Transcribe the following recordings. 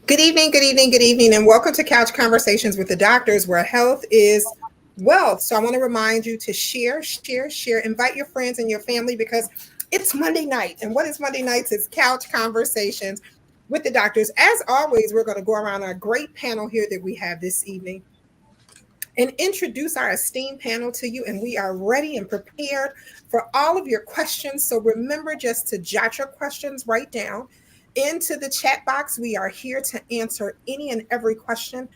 Good evening, good evening, good evening, and welcome to Couch Conversations with the Doctors, where health is wealth. So, I want to remind you to share, invite your friends and your family because it's Monday night. And what is Monday nights? It's Couch Conversations with the Doctors. As always, we're going to go around our great panel here that we have this evening and introduce our esteemed panel to you. And we are ready and prepared for all of your questions. So remember just to jot your questions right down into the chat box. We are here to answer any and every question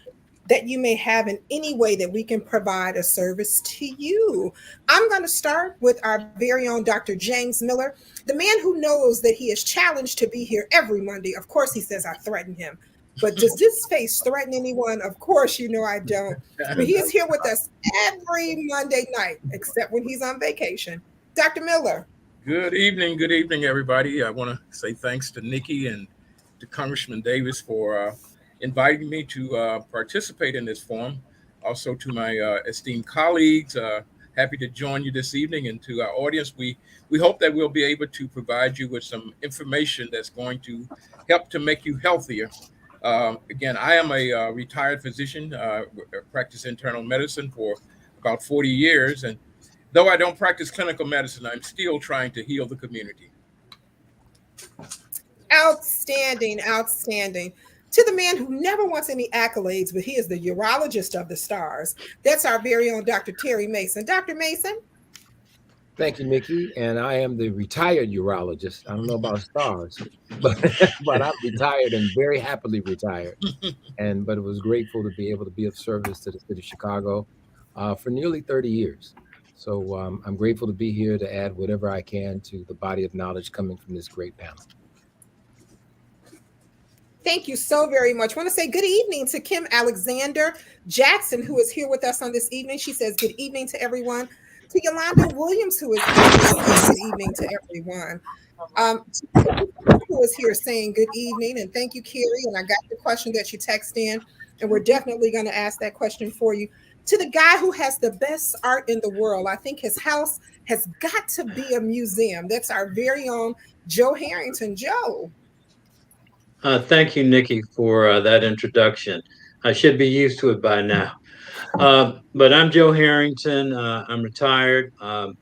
that you may have in any way that we can provide a service to you. I'm going to start with our very own Dr. James Miller, the man who knows that he is challenged to be here every Monday. Of course, he says I threaten him. But does this face threaten anyone? Of course, you know I don't. But he is here with us every Monday night, except when he's on vacation. Dr. Miller. Good evening, everybody. I want to say thanks to Nikki and to Congressman Davis for inviting me to participate in this forum. Also to my esteemed colleagues, happy to join you this evening, and to our audience. We hope that we'll be able to provide you with some information that's going to help to make you healthier. Again, I am a retired physician, practice internal medicine for about 40 years, and though I don't practice clinical medicine, I'm still trying to heal the community. Outstanding, outstanding. To the man who never wants any accolades, but he is the urologist of the stars. That's our very own Dr. Terry Mason. Dr. Mason. Thank you, Nikki. And I am the retired urologist. I don't know about stars, but but I'm retired and very happily retired. But it was grateful to be able to be of service to the city of Chicago for nearly 30 years. So I'm grateful to be here to add whatever I can to the body of knowledge coming from this great panel. Thank you so very much. I want to say good evening to Kim Alexander Jackson, who is here with us on this evening. She says good evening to everyone. To Yolanda Williams, who is here, good evening to everyone. Who is here saying good evening, and thank you, Carrie. And I got the question that you texted in, and we're definitely going to ask that question for you. To the guy who has the best art in the world, I think his house has got to be a museum. That's our very own Joe Harrington. Joe. Thank you, Nikki, for that introduction. I should be used to it by now. But I'm Joe Harrington. I'm retired.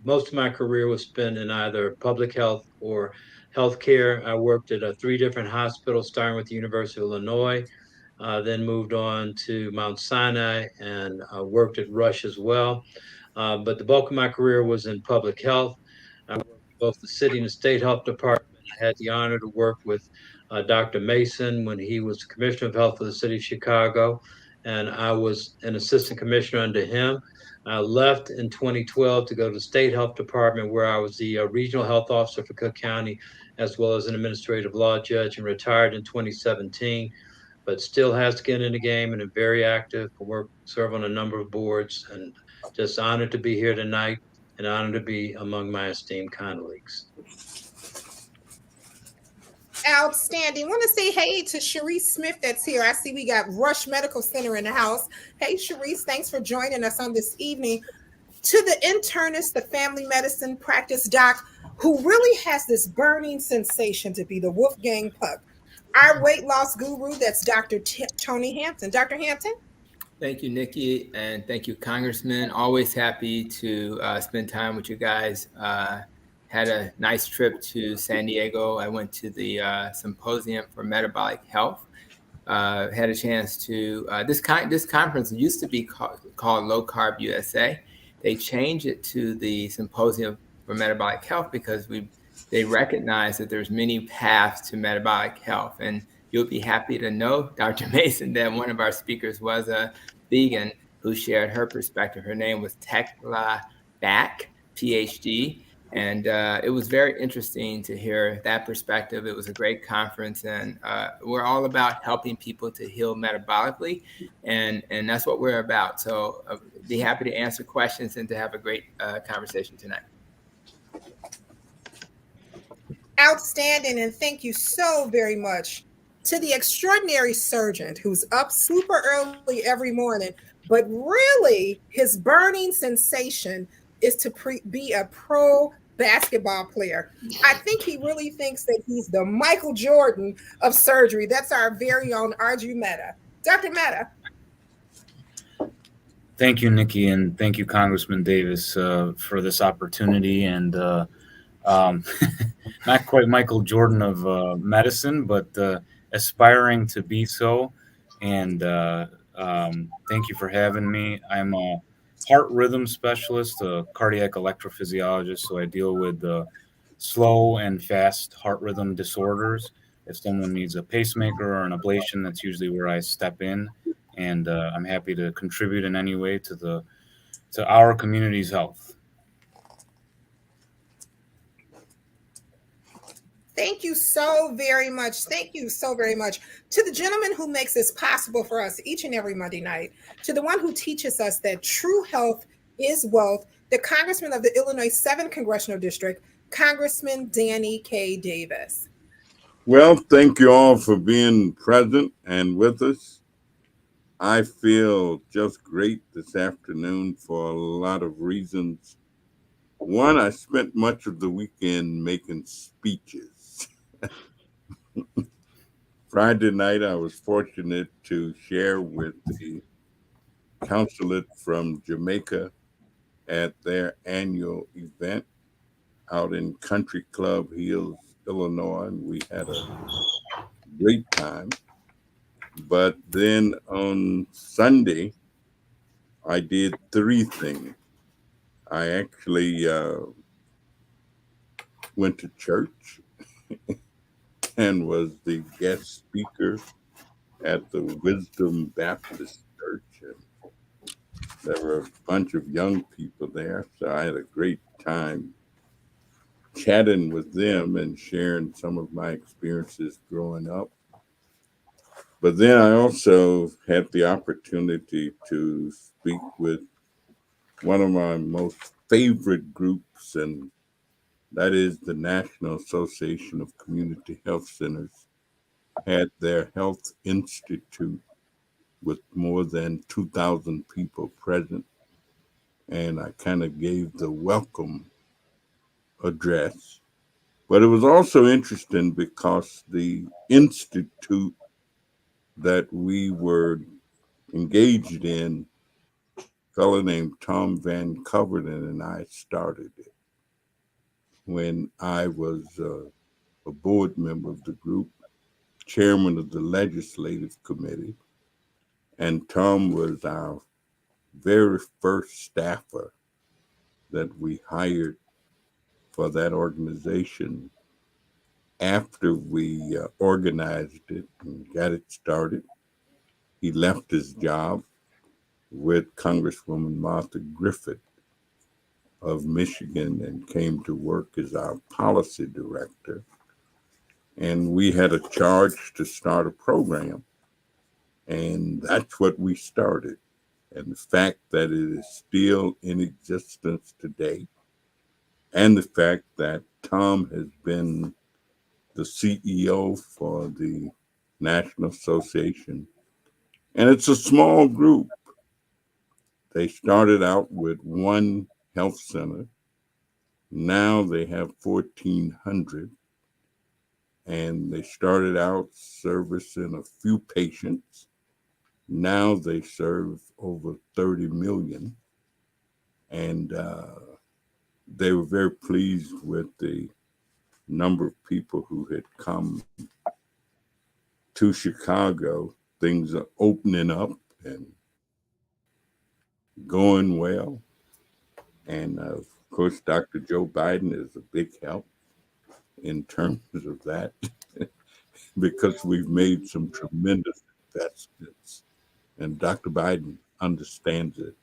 Most of my career was spent in either public health or healthcare. I worked at 3 different hospitals, starting with the University of Illinois, then moved on to Mount Sinai and worked at Rush as well. But the bulk of my career was in public health. I worked in both the city and the state health department. I had the honor to work with Dr. Mason when he was Commissioner of Health for the City of Chicago, and I was an assistant commissioner under him. I left in 2012 to go to the state health department, where I was the regional health officer for Cook County, as well as an administrative law judge, and retired in 2017. But still has skin in the game and am very active. Serve on a number of boards, and just honored to be here tonight and honored to be among my esteemed colleagues. Outstanding. I want to say hey to Sharice Smith that's here. I see we got Rush Medical Center in the house. Hey, Sharice, thanks for joining us on this evening. To the internist, the family medicine practice doc, who really has this burning sensation to be the Wolfgang Puck. Our weight loss guru, that's Dr. Tony Hampton. Dr. Hampton? Thank you, Nikki, and thank you, Congressman. Always happy to spend time with you guys. Had a nice trip to San Diego. I went to the Symposium for Metabolic Health. Had a chance to, this conference used to be called Low Carb USA. They changed it to the Symposium for Metabolic Health because they recognize that there's many paths to metabolic health. And you'll be happy to know, Dr. Mason, that one of our speakers was a vegan who shared her perspective. Her name was Tekla Back, PhD. And it was very interesting to hear that perspective. It was a great conference, and we're all about helping people to heal metabolically, and that's what we're about. So be happy to answer questions and to have a great conversation tonight. Outstanding, and thank you so very much to the extraordinary surgeon who's up super early every morning, but really his burning sensation is to be a pro basketball player. I think he really thinks that he's the Michael Jordan of surgery. That's our very own Arju Mehta. Dr. Mehta. Thank you, Nikki, and thank you, Congressman Davis, for this opportunity. And not quite Michael Jordan of medicine, but aspiring to be so. And thank you for having me. I'm a heart rhythm specialist, a cardiac electrophysiologist, so I deal with slow and fast heart rhythm disorders. If someone needs a pacemaker or an ablation, that's usually where I step in. And I'm happy to contribute in any way to our community's health. Thank you so very much. Thank you so very much to the gentleman who makes this possible for us each and every Monday night, to the one who teaches us that true health is wealth, the Congressman of the Illinois 7th Congressional District, Congressman Danny K. Davis. Well, thank you all for being present and with us. I feel just great this afternoon for a lot of reasons. One, I spent much of the weekend making speeches. Friday night, I was fortunate to share with the consulate from Jamaica at their annual event out in Country Club Hills, Illinois, and we had a great time. But then on Sunday, I did 3 things. I actually went to church and was the guest speaker at the Wisdom Baptist Church. And there were a bunch of young people there, so I had a great time chatting with them and sharing some of my experiences growing up. But then I also had the opportunity to speak with one of my most favorite groups, and that is the National Association of Community Health Centers, had their health institute with more than 2,000 people present. And I kind of gave the welcome address. But it was also interesting because the institute that we were engaged in, a fellow named Tom Van Coverden and I started it when I was a board member of the group, chairman of the legislative committee, and Tom was our very first staffer that we hired for that organization after we organized it and got it started. He left his job with Congresswoman Martha Griffith of Michigan and came to work as our policy director. And we had a charge to start a program. And that's what we started. And the fact that it is still in existence today, and the fact that Tom has been the CEO for the National Association. And it's a small group. They started out with 1 health center. Now they have 1,400. And they started out servicing a few patients. Now they serve over 30 million. And they were very pleased with the number of people who had come to Chicago. Things are opening up and going well. And of course, Dr. Joe Biden is a big help in terms of that because we've made some tremendous investments and Dr. Biden understands it.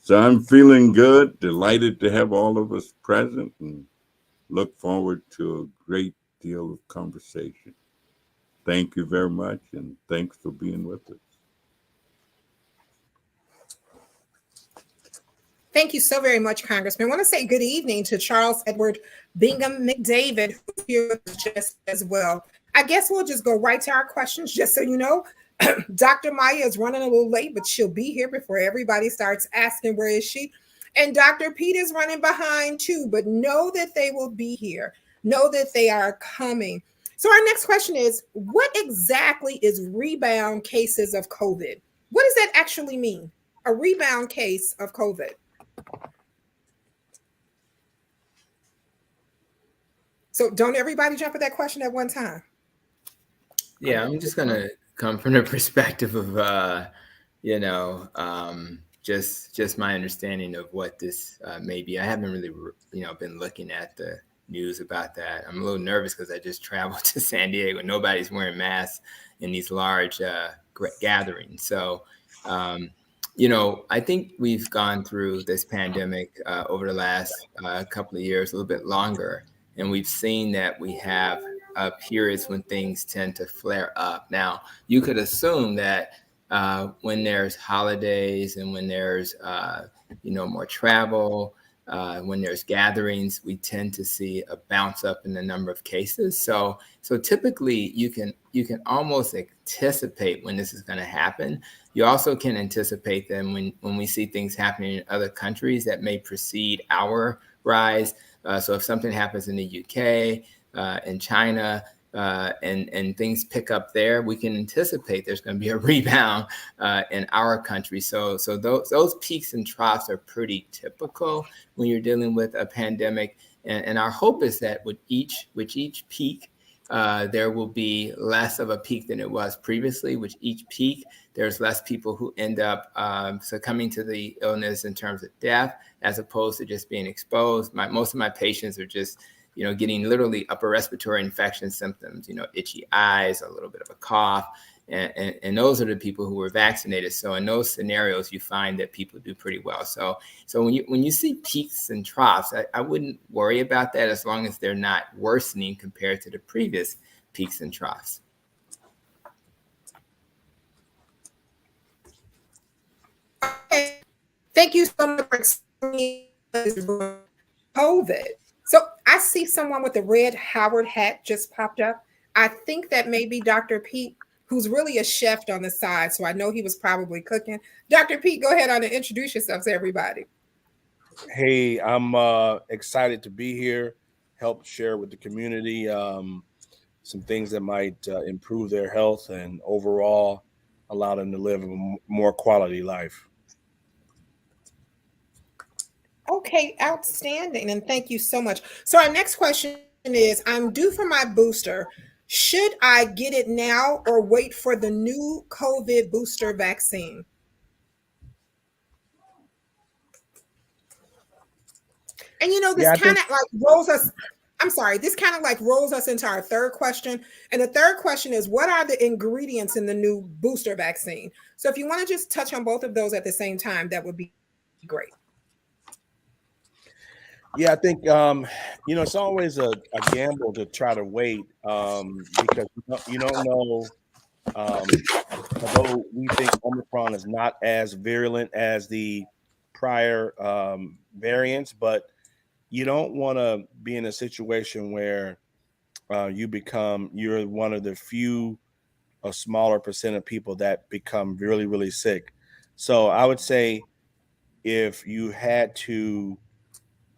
So I'm feeling good, delighted to have all of us present, and look forward to a great deal of conversation. Thank you very much, and thanks for being with us. Thank you so very much, Congressman. I want to say good evening to Charles Edward Bingham McDavid, who's here with us just as well. I guess we'll just go right to our questions, just so you know. Dr. Maya is running a little late, but she'll be here before everybody starts asking, where is she? And Dr. Pete is running behind too, but know that they will be here. Know that they are coming. So our next question is, what exactly is rebound cases of COVID? What does that actually mean? A rebound case of COVID. So don't everybody jump at that question at one time. Yeah, I'm just gonna come from the perspective of just my understanding of what this may be. I haven't really been looking at the news about that. I'm a little nervous because I just traveled to San Diego. Nobody's wearing masks in these large gatherings. So I think we've gone through this pandemic over the last couple of years, a little bit longer, and we've seen that we have periods when things tend to flare up. Now, you could assume that when there's holidays and when there's more travel, when there's gatherings, we tend to see a bounce up in the number of cases. So typically, you can almost anticipate when this is going to happen. You also can anticipate them when we see things happening in other countries that may precede our rise. So if something happens in the UK, in China, and things pick up there, we can anticipate there's going to be a rebound in our country. So those peaks and troughs are pretty typical when you're dealing with a pandemic. And our hope is that with each peak, there will be less of a peak than it was previously. With each peak, there's less people who end up succumbing to the illness in terms of death, as opposed to just being exposed. Most of my patients are just getting literally upper respiratory infection symptoms, itchy eyes, a little bit of a cough. And those are the people who were vaccinated. So in those scenarios, you find that people do pretty well. So when you see peaks and troughs, I wouldn't worry about that as long as they're not worsening compared to the previous peaks and troughs. Okay. Thank you so much for explaining COVID. So I see someone with a red Howard hat just popped up. I think that may be Dr. Pete, who's really a chef on the side. So I know he was probably cooking. Dr. Pete, go ahead on and introduce yourself to everybody. Hey, I'm excited to be here, help share with the community some things that might improve their health and overall allow them to live a more quality life. Okay, outstanding. And thank you so much. So our next question is, I'm due for my booster. Should I get it now or wait for the new COVID booster vaccine? And this kind of like rolls us. I'm sorry, this kind of like rolls us into our third question. And the third question is, what are the ingredients in the new booster vaccine? So if you want to just touch on both of those at the same time, that would be great. Yeah, I think it's always a gamble to try to wait because you don't know. Although we think Omicron is not as virulent as the prior variants, but you don't want to be in a situation where you're one of the few, a smaller percent of people that become really, really sick. So I would say if you had to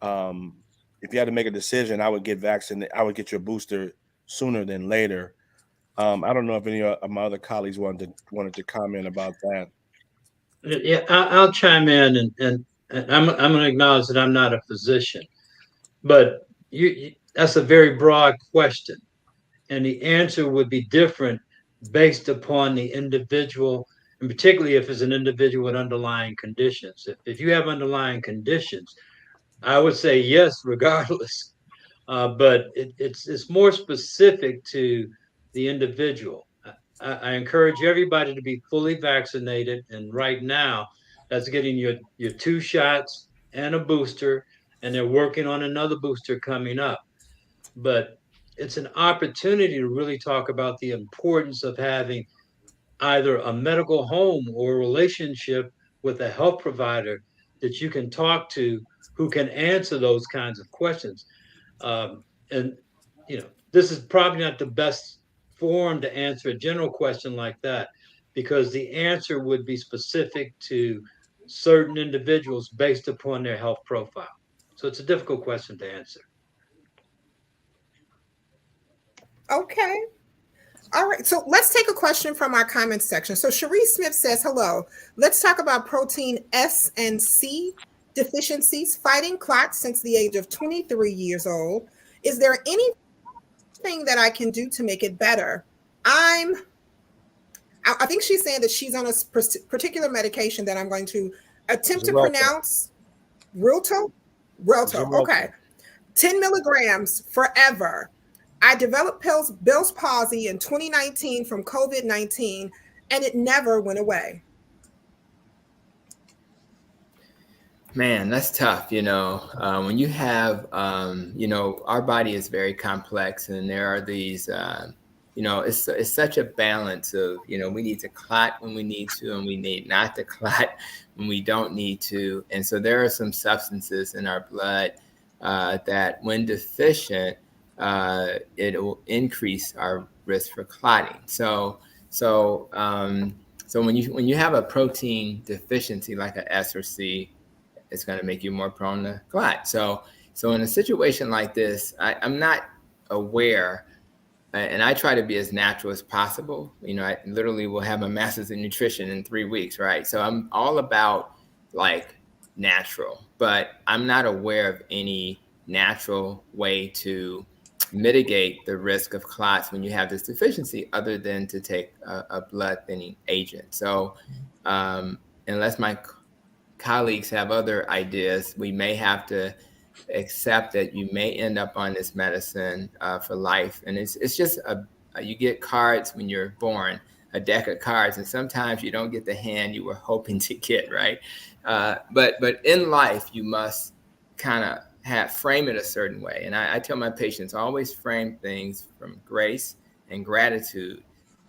make a decision, I would get vaccinated. I would get your booster sooner than later. I don't know if any of my other colleagues wanted to comment about that. Yeah, I'll chime in, and I'm going to acknowledge that I'm not a physician, but that's a very broad question, and the answer would be different based upon the individual, and particularly if it's an individual with underlying conditions. If you have underlying conditions, I would say yes, regardless. But it's more specific to the individual. I encourage everybody to be fully vaccinated, and right now, that's getting your 2 shots and a booster, and they're working on another booster coming up. But it's an opportunity to really talk about the importance of having either a medical home or a relationship with a health provider that you can talk to who can answer those kinds of questions. And this is probably not the best forum to answer a general question like that, because the answer would be specific to certain individuals based upon their health profile? So it's a difficult question to answer. Okay. All right. So let's take a question from our comments section. So Cherie Smith says, hello. Let's talk about protein S and C deficiencies, fighting clots since the age of 23 years old. Is there anything that I can do to make it better? I think she's saying that she's on a particular medication that I'm going to attempt to pronounce. Relto? Okay. 10 milligrams forever. I developed Bell's palsy in 2019 from COVID-19, and it never went away. Man, that's tough. When you have, our body is very complex, and there are these, it's such a balance of, we need to clot when we need to, and we need not to clot when we don't need to. And so there are some substances in our blood that, when deficient, it will increase our risk for clotting. So when you have a protein deficiency like a S or C, it's going to make you more prone to clot. So in a situation like this, I'm not aware, and I try to be as natural as possible. I literally will have my master's in nutrition in 3 weeks, right? So I'm all about like natural, but I'm not aware of any natural way to mitigate the risk of clots when you have this deficiency other than to take a blood thinning agent. So unless my colleagues have other ideas, we may have to accept that you may end up on this medicine for life. And it's just you get cards when you're born, a deck of cards, and sometimes you don't get the hand you were hoping to get, right? But in life, you must kind of frame it a certain way. And I tell my patients, always frame things from grace and gratitude.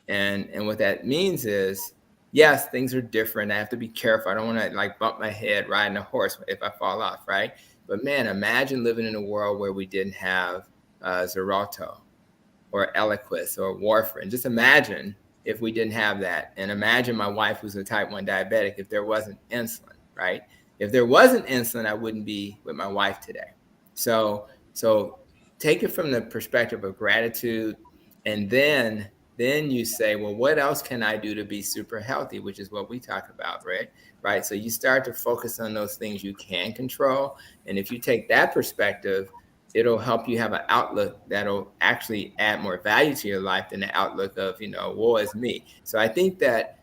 And what that means is, yes, things are different. I have to be careful. I don't want to like bump my head riding a horse if I fall off, right? But man, imagine living in a world where we didn't have Xarelto or Eliquis or warfarin. Just imagine if we didn't have that. And imagine my wife who's a type 1 diabetic if there wasn't insulin, right? If there wasn't insulin, I wouldn't be with my wife today. So take it from the perspective of gratitude, and then you say, well, what else can I do to be super healthy, which is what we talk about, right? So you start to focus on those things you can control. And if you take that perspective, it'll help you have an outlook that'll actually add more value to your life than the outlook of, woe is me. So I think that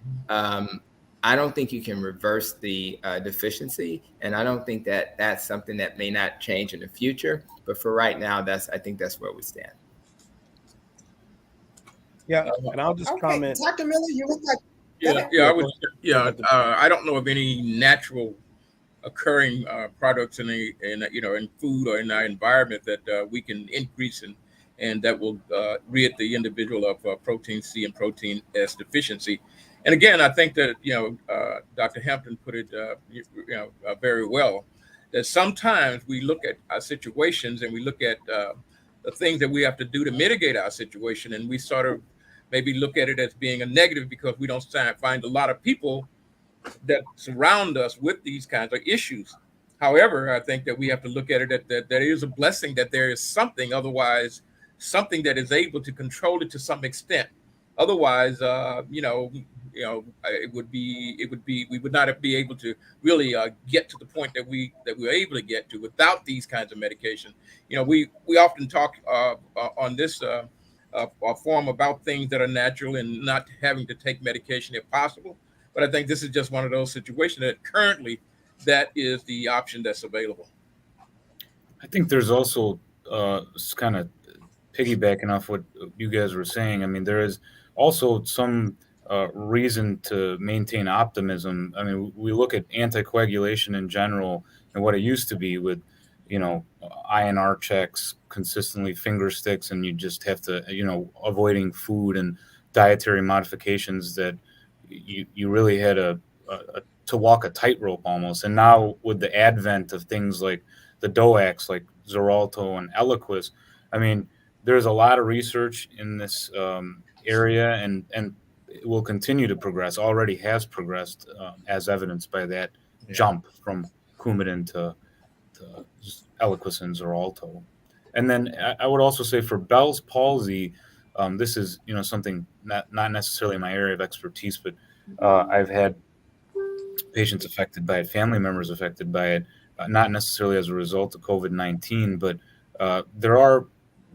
I don't think you can reverse the deficiency. And I don't think that that's something that may not change in the future. But for right now, I think that's where we stand. Yeah, and I'll just comment. Dr. Miller, you look like I don't know of any natural occurring products in food or in our environment that we can increase and that will rid the individual of protein C and protein S deficiency. And again, I think that Dr. Hampton put it very well, that sometimes we look at our situations and we look at the things that we have to do to mitigate our situation, and we sort of maybe look at it as being a negative because we don't find a lot of people that surround us with these kinds of issues. However, I think that we have to look at it that there is a blessing that there is something, otherwise something that is able to control it to some extent. Otherwise, it would be we would not be able to really get to the point that we were able to get to without these kinds of medication. We often talk on this forum about things that are natural and not having to take medication if possible. But I think this is just one of those situations that currently that is the option that's available. I think there's also kind of piggybacking off what you guys were saying. I mean, there is also some reason to maintain optimism. I mean, we look at anticoagulation in general and what it used to be with, INR checks, consistently finger sticks, and you just have to, avoiding food and dietary modifications that you really had to walk a tightrope almost. And now with the advent of things like the DOACs, like Xarelto and Eliquis, I mean, there's a lot of research in this area, and it will continue to progress. Already has progressed, as evidenced by that jump from Coumadin to just Eliquis and Xarelto. And then I would also say for Bell's palsy, this is something not necessarily my area of expertise, but I've had patients affected by it, family members affected by it, not necessarily as a result of COVID-19, but there are,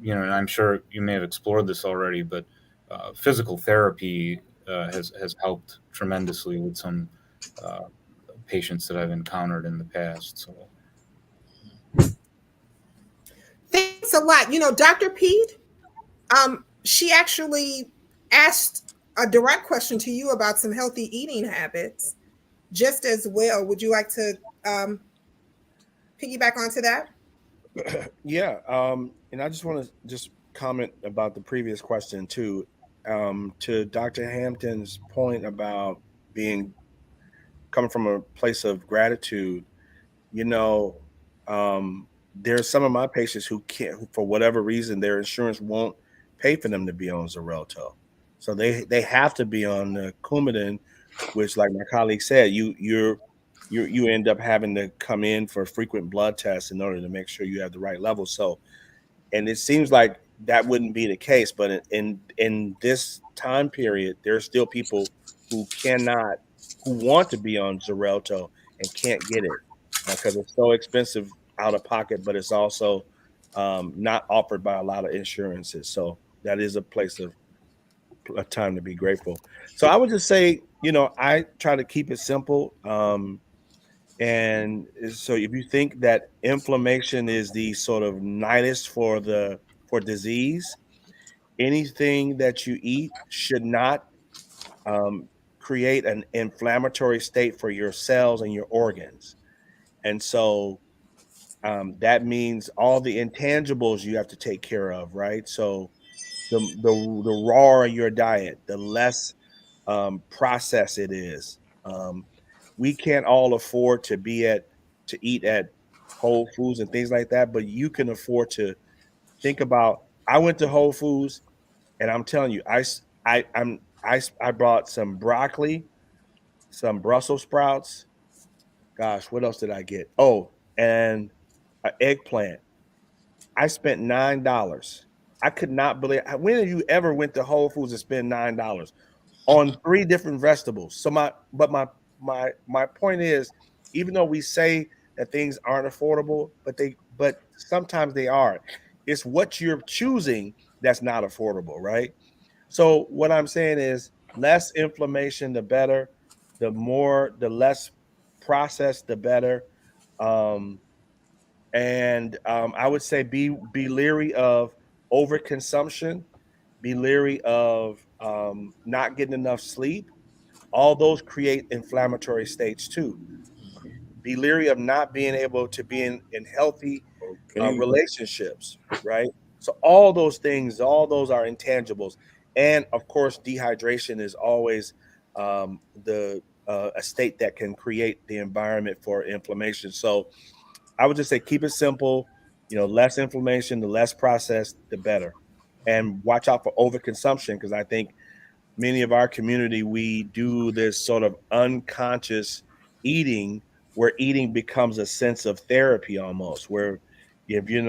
and I'm sure you may have explored this already, but physical therapy has helped tremendously with some patients that I've encountered in the past. So. Thanks a lot. Dr. Pete, she actually asked a direct question to you about some healthy eating habits just as well. Would you like to piggyback onto that? Yeah. And I just want to just comment about the previous question too. To Dr. Hampton's point about coming from a place of gratitude, there's some of my patients who can't, for whatever reason, their insurance won't pay for them to be on Xarelto. So they have to be on the Coumadin, which, like my colleague said, you end up having to come in for frequent blood tests in order to make sure you have the right level. So, and it seems like that wouldn't be the case, but in this time period, there are still people who want to be on Xarelto and can't get it because it's so expensive out of pocket, but it's also not offered by a lot of insurances. So that is a time to be grateful. So I would just say, I try to keep it simple. And so if you think that inflammation is the sort of nidus for disease, anything that you eat should not create an inflammatory state for your cells and your organs. And so that means all the intangibles you have to take care of, right? So the rawer your diet, the less processed it is. We can't all afford to eat at Whole Foods and things like that, but you can afford to think about. I went to Whole Foods, and I'm telling you, I bought some broccoli, some Brussels sprouts. Gosh, what else did I get? Oh, and an eggplant. I spent $9. I could not believe. When have you ever went to Whole Foods and spent $9 on 3 different vegetables? So my point is, even though we say that things aren't affordable, but sometimes they are. It's what you're choosing that's not affordable, right? So what I'm saying is, less inflammation, the better. The less processed, the better. I would say be leery of overconsumption, be leery of not getting enough sleep. All those create inflammatory states too. Be leery of not being able to be in healthy relationships, right? So all those things, all those are intangibles. And of course, dehydration is always a state that can create the environment for inflammation. So I would just say keep it simple, less inflammation, the less processed, the better. And watch out for overconsumption, because I think many of our community, we do this sort of unconscious eating where eating becomes a sense of therapy almost, where if you're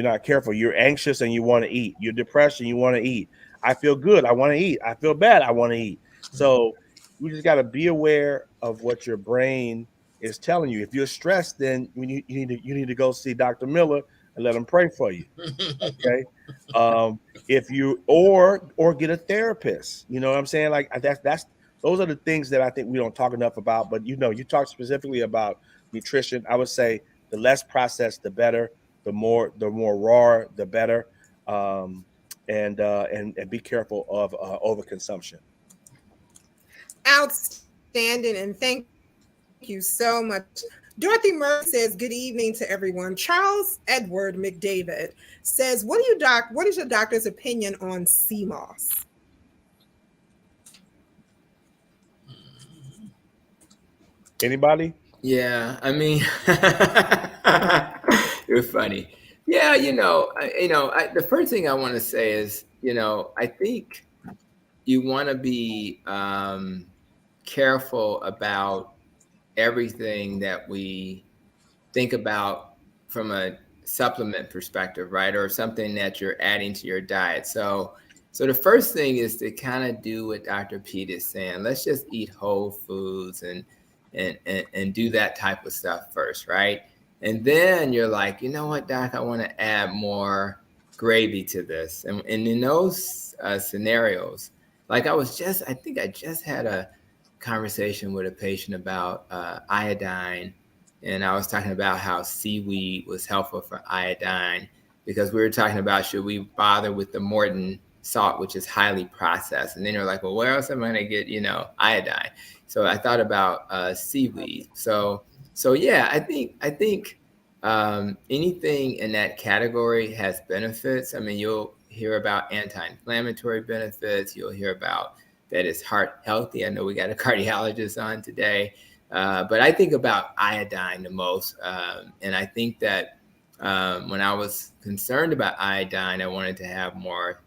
not careful, you're anxious and you want to eat. You're depressed and you want to eat. I feel good, I want to eat. I feel bad, I want to eat. So we just got to be aware of what your brain is telling you. If you're stressed, then you need to go see Dr. Miller and let him pray for you. Okay. If you or get a therapist, you know what I'm saying? Like those are the things that I think we don't talk enough about. But you talk specifically about nutrition. I would say the less processed, the better. The more raw, the better. And be careful of overconsumption. Outstanding, and thank you so much. Dorothy Murray says, good evening to everyone. Charles Edward McDavid says, what is your doctor's opinion on CMOS? Anybody? Yeah, I mean, you're funny. Yeah, the first thing I want to say is, I think you want to be careful about everything that we think about from a supplement perspective, right? Or something that you're adding to your diet. So the first thing is to kind of do what Dr. Pete is saying. Let's just eat whole foods and do that type of stuff first, right? And then you're like, you know what, Doc, I want to add more gravy to this. And in those scenarios, like I think I just had a conversation with a patient about iodine, and I was talking about how seaweed was helpful for iodine, because we were talking about, should we bother with the Morton salt, which is highly processed? And then you're like, well, where else am I going to get, iodine? So I thought about seaweed. So yeah, I think anything in that category has benefits. I mean, you'll hear about anti-inflammatory benefits. You'll hear about that it's heart healthy. I know we got a cardiologist on today. But I think about iodine the most. And I think that when I was concerned about iodine, I wanted to have more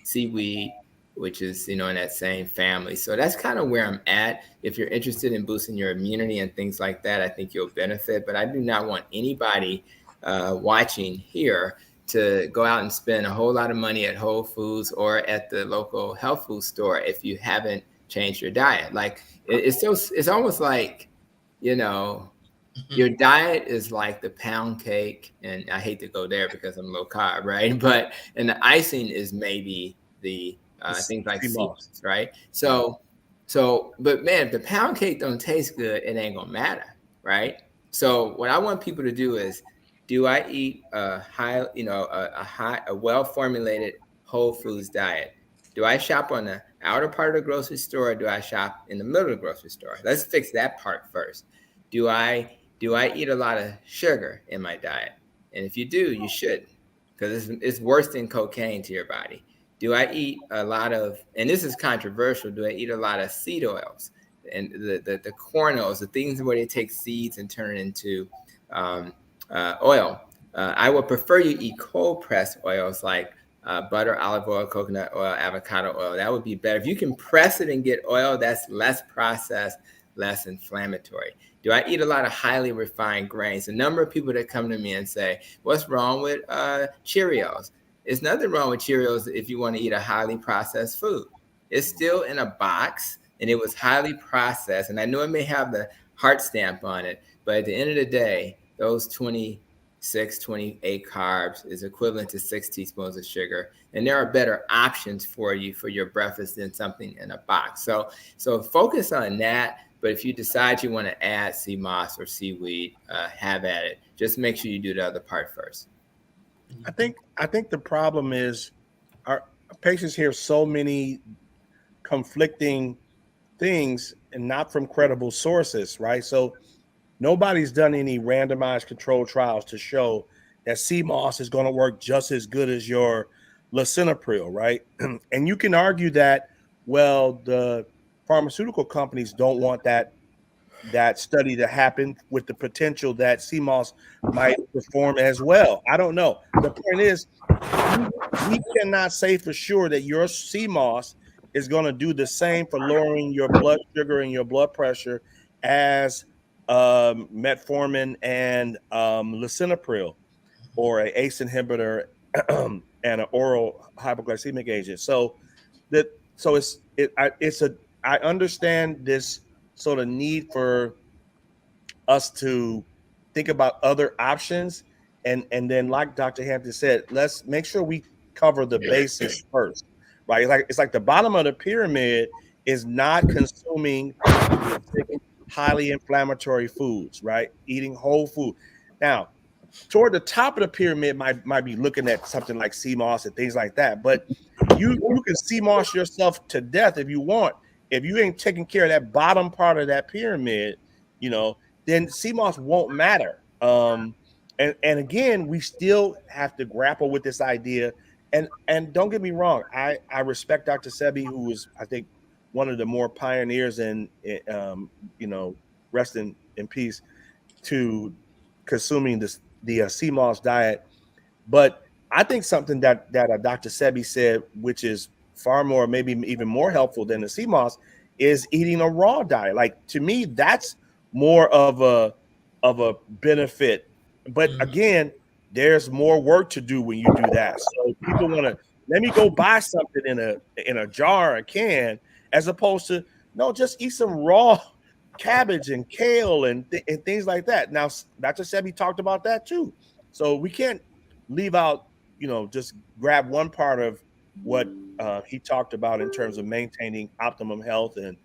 seaweed, which is, in that same family. So that's kind of where I'm at. If you're interested in boosting your immunity and things like that, I think you'll benefit. But I do not want anybody watching here to go out and spend a whole lot of money at Whole Foods or at the local health food store if you haven't changed your diet. Like, it's almost like, your diet is like the pound cake, and I hate to go there because I'm low carb, right? And the icing is maybe the things like sea moss, right? So, but man, if the pound cake don't taste good, it ain't gonna matter, right? So what I want people to do is, do I eat a well-formulated Whole Foods diet? Do I shop on the outer part of the grocery store, or do I shop in the middle of the grocery store? Let's fix that part first. Do I eat a lot of sugar in my diet? And if you do, you shouldn't, because it's worse than cocaine to your body. Do I eat a lot of, and this is controversial, do I eat a lot of seed oils and the corn oils, the things where they take seeds and turn it into oil? I would prefer you eat cold pressed oils like butter, olive oil, coconut oil, avocado oil. That would be better. If you can press it and get oil, that's less processed, less inflammatory. Do I eat a lot of highly refined grains? A number of people that come to me and say, what's wrong with Cheerios? There's nothing wrong with Cheerios if you want to eat a highly processed food. It's still in a box, and it was highly processed. And I know it may have the heart stamp on it, but at the end of the day, those 28 carbs is equivalent to 6 teaspoons of sugar. And there are better options for you for your breakfast than something in a box. So focus on that. But if you decide you want to add sea moss or seaweed, have at it. Just make sure you do the other part first. I think the problem is our patients hear so many conflicting things and not from credible sources, right? So nobody's done any randomized controlled trials to show that sea moss is going to work just as good as your lisinopril, right? And you can argue that, well, the pharmaceutical companies don't want that study to happen with the potential that sea moss might perform as well. I don't know. The point is, we cannot say for sure that your sea moss is going to do the same for lowering your blood sugar and your blood pressure as metformin and lisinopril, or an ACE inhibitor and an oral hypoglycemic agent. I understand this sort of need for us to think about other options, and then, like Dr. Hampton said, let's make sure we cover the bases first, right? It's like the bottom of the pyramid is not consuming highly inflammatory foods, right? Eating whole food. Now, toward the top of the pyramid might be looking at something like sea moss and things like that, but you can sea moss yourself to death if you want. If you ain't taking care of that bottom part of that pyramid, then sea moss won't matter. And again, we still have to grapple with this idea. And don't get me wrong, I respect Dr. Sebi, who is, I think, one of the more pioneers in rest in peace, to consuming the sea moss diet. But I think something that Dr. Sebi said, which is far more, maybe even more helpful than the sea moss, is eating a raw diet. Like, to me, that's more of a benefit. But again, there's more work to do when you do that. So people want to let me go buy something in a jar or a can, as opposed to no, just eat some raw cabbage and kale and things like that. Now, Dr. Sebi talked about that too. So we can't leave out, just grab one part of what he talked about in terms of maintaining optimum health and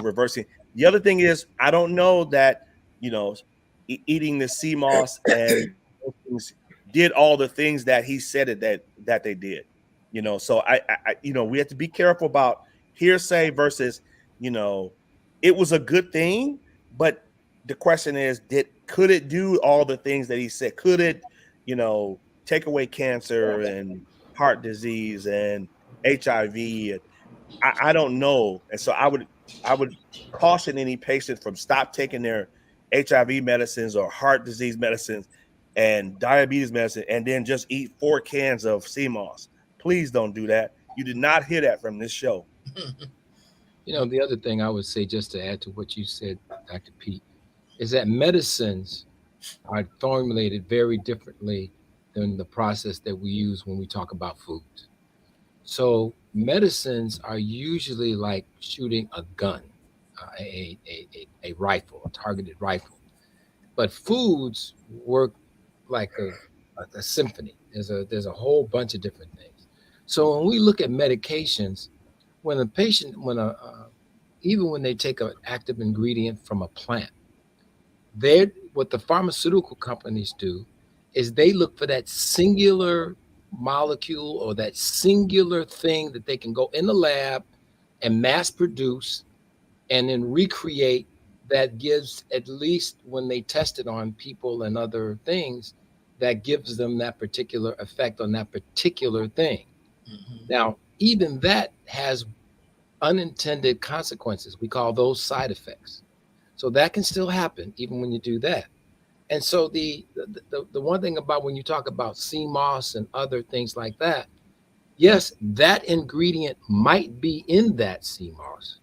reversing. The other thing is, I don't know that, eating the sea moss and did all the things that he said that they did. So I we have to be careful about hearsay versus, it was a good thing, but the question is, could it do all the things that he said? Could it, take away cancer and heart disease and HIV? I don't know. And so I would caution any patient from stop taking their HIV medicines or heart disease medicines and diabetes medicine and then just eat 4 cans of sea moss. Please don't do that. You did not hear that from this show. The other thing I would say, just to add to what you said, Dr. Pete, is that medicines are formulated very differently than the process that we use when we talk about foods. So medicines are usually like shooting a gun, a rifle, a targeted rifle. But foods work like a symphony. There's a whole bunch of different things. So when we look at medications, when a patient, even when they take an active ingredient from a plant, what the pharmaceutical companies do is they look for that singular molecule or that singular thing that they can go in the lab and mass produce and then recreate, that gives, at least when they test it on people and other things, that gives them that particular effect on that particular thing. Now, even that has unintended consequences. We call those side effects. So that can still happen even when you do that. And so the one thing about when you talk about sea moss and other things like that, yes, that ingredient might be in that sea moss,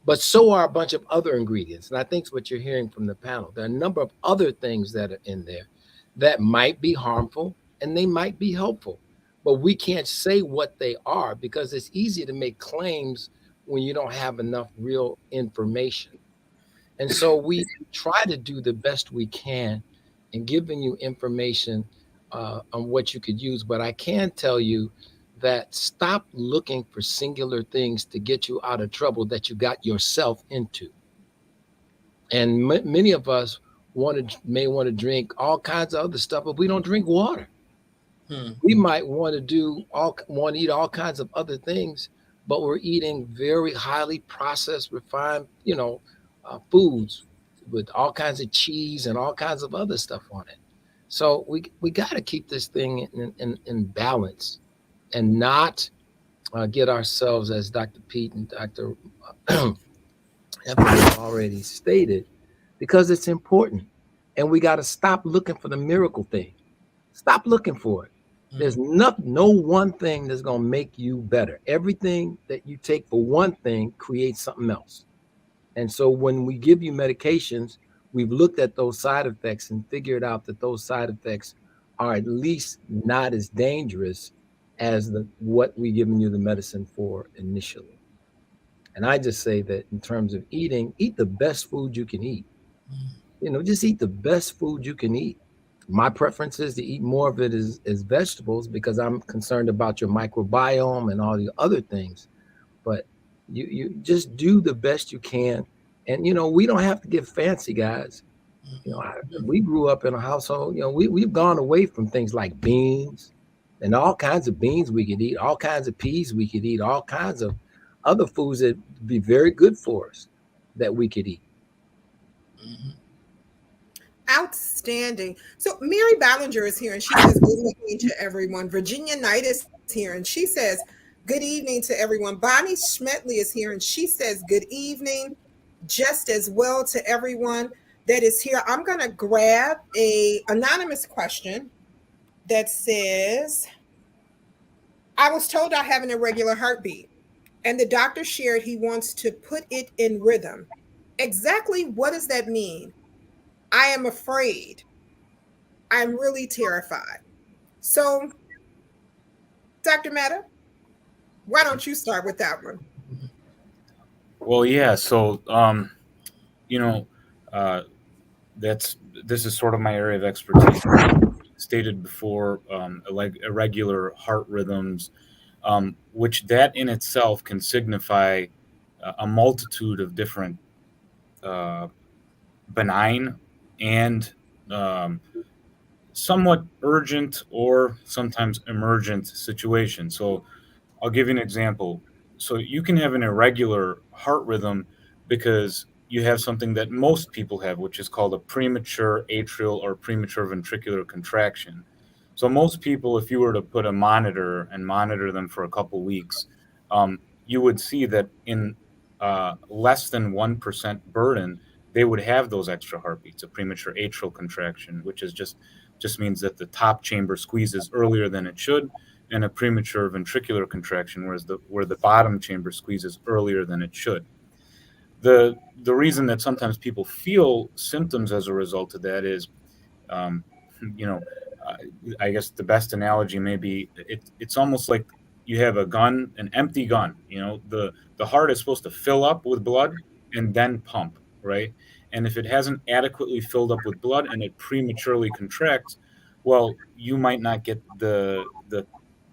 but so are a bunch of other ingredients. And I think it's what you're hearing from the panel. There are a number of other things that are in there that might be harmful and they might be helpful, but we can't say what they are because it's easy to make claims when you don't have enough real information. And so we try to do the best we can in giving you information on what you could use. But I can tell you that stop looking for singular things to get you out of trouble that you got yourself into. And many of us may want to drink all kinds of other stuff, but we don't drink water. We might want to eat all kinds of other things, but we're eating very highly processed, refined, foods with all kinds of cheese and all kinds of other stuff on it. So we got to keep this thing in balance and not get ourselves, as Dr. Pete and Dr. Anthony already stated, because it's important. And we got to stop looking for the miracle thing. Stop looking for it. There's no one thing that's going to make you better. Everything that you take for one thing creates something else. And so when we give you medications, we've looked at those side effects and figured out that those side effects are at least not as dangerous as what we giving you the medicine for initially. And I just say that in terms of eating, eat the best food you can eat. Just eat the best food you can eat. My preference is to eat more of it as vegetables because I'm concerned about your microbiome and all the other things. But you just do the best you can. And, we don't have to get fancy, guys. We grew up in a household, we've gone away from things like beans and all kinds of beans we could eat, all kinds of peas we could eat, all kinds of other foods that would be very good for us that we could eat. Outstanding. So Mary Ballinger is here and she says good evening to everyone. Virginia Knight is here and she says good evening to everyone. Bonnie Schmetley is here and she says good evening just as well to everyone that is here. I'm going to grab a anonymous question that says, I was told I have an irregular heartbeat and the doctor shared he wants to put it in rhythm. Exactly what does that mean? I am afraid. I'm really terrified. So, Dr. Mehta, why don't you start with that one? Well, yeah. So, you know, uh, that's this is sort of my area of expertise. Stated before, irregular heart rhythms, which that in itself can signify a multitude of different uh, benign and um, somewhat urgent or sometimes emergent situations. So I'll give you an example. So you can have an irregular heart rhythm because you have something that most people have, which is called a premature atrial or premature ventricular contraction. So most people, if you were to put a monitor and monitor them for a couple weeks, you would see that in less than 1% burden, they would have those extra heartbeats, a premature atrial contraction, which is just means that the top chamber squeezes earlier than it should, and a premature ventricular contraction, where the bottom chamber squeezes earlier than it should. The reason that sometimes people feel symptoms as a result of that is, um, you know, uh, I guess the best analogy may be it's almost like you have a gun, an empty gun. You know, the heart is supposed to fill up with blood and then pump, right? And if it hasn't adequately filled up with blood and it prematurely contracts, well, you might not get the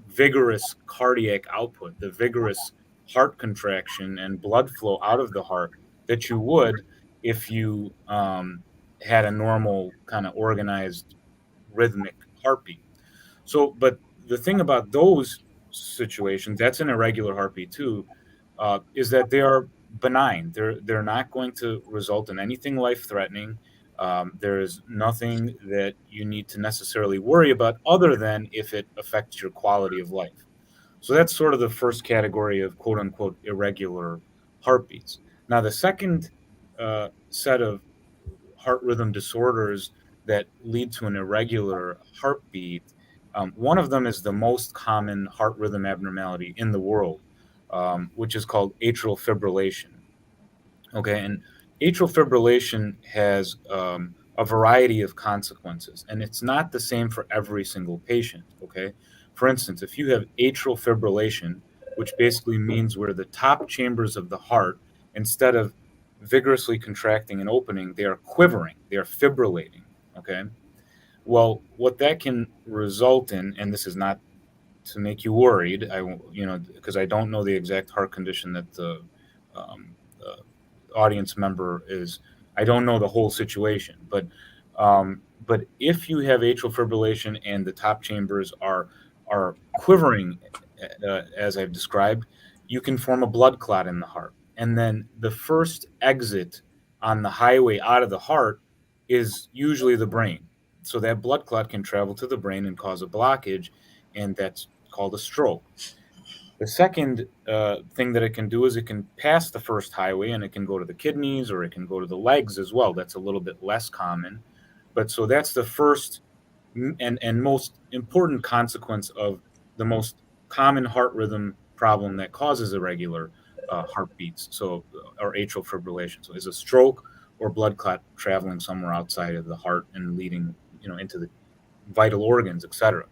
vigorous cardiac output, the vigorous heart contraction and blood flow out of the heart that you would if you had a normal kind of organized rhythmic heartbeat. So, but the thing about those situations, that's an irregular heartbeat too, is that they are benign. They're not going to result in anything life threatening. There is nothing that you need to necessarily worry about other than if it affects your quality of life. So that's sort of the first category of quote unquote irregular heartbeats. Now, the second set of heart rhythm disorders that lead to an irregular heartbeat, one of them is the most common heart rhythm abnormality in the world, which is called atrial fibrillation. Okay, and atrial fibrillation has a variety of consequences, and it's not the same for every single patient. Okay, for instance, if you have atrial fibrillation, which basically means where the top chambers of the heart, instead of vigorously contracting and opening, they are quivering, they are fibrillating. Okay, well, what that can result in, and this is not to make you worried, because I don't know the exact heart condition that the audience member is. I don't know the whole situation, but if you have atrial fibrillation and the top chambers are quivering, as I've described, you can form a blood clot in the heart, and then the first exit on the highway out of the heart is usually the brain. So that blood clot can travel to the brain and cause a blockage, and that's called a stroke. The second thing that it can do is it can pass the first highway and it can go to the kidneys or it can go to the legs as well. That's a little bit less common. But so that's the first and most important consequence of the most common heart rhythm problem that causes irregular heartbeats, so or atrial fibrillation. So is a stroke or blood clot traveling somewhere outside of the heart and leading, into the vital organs, etc.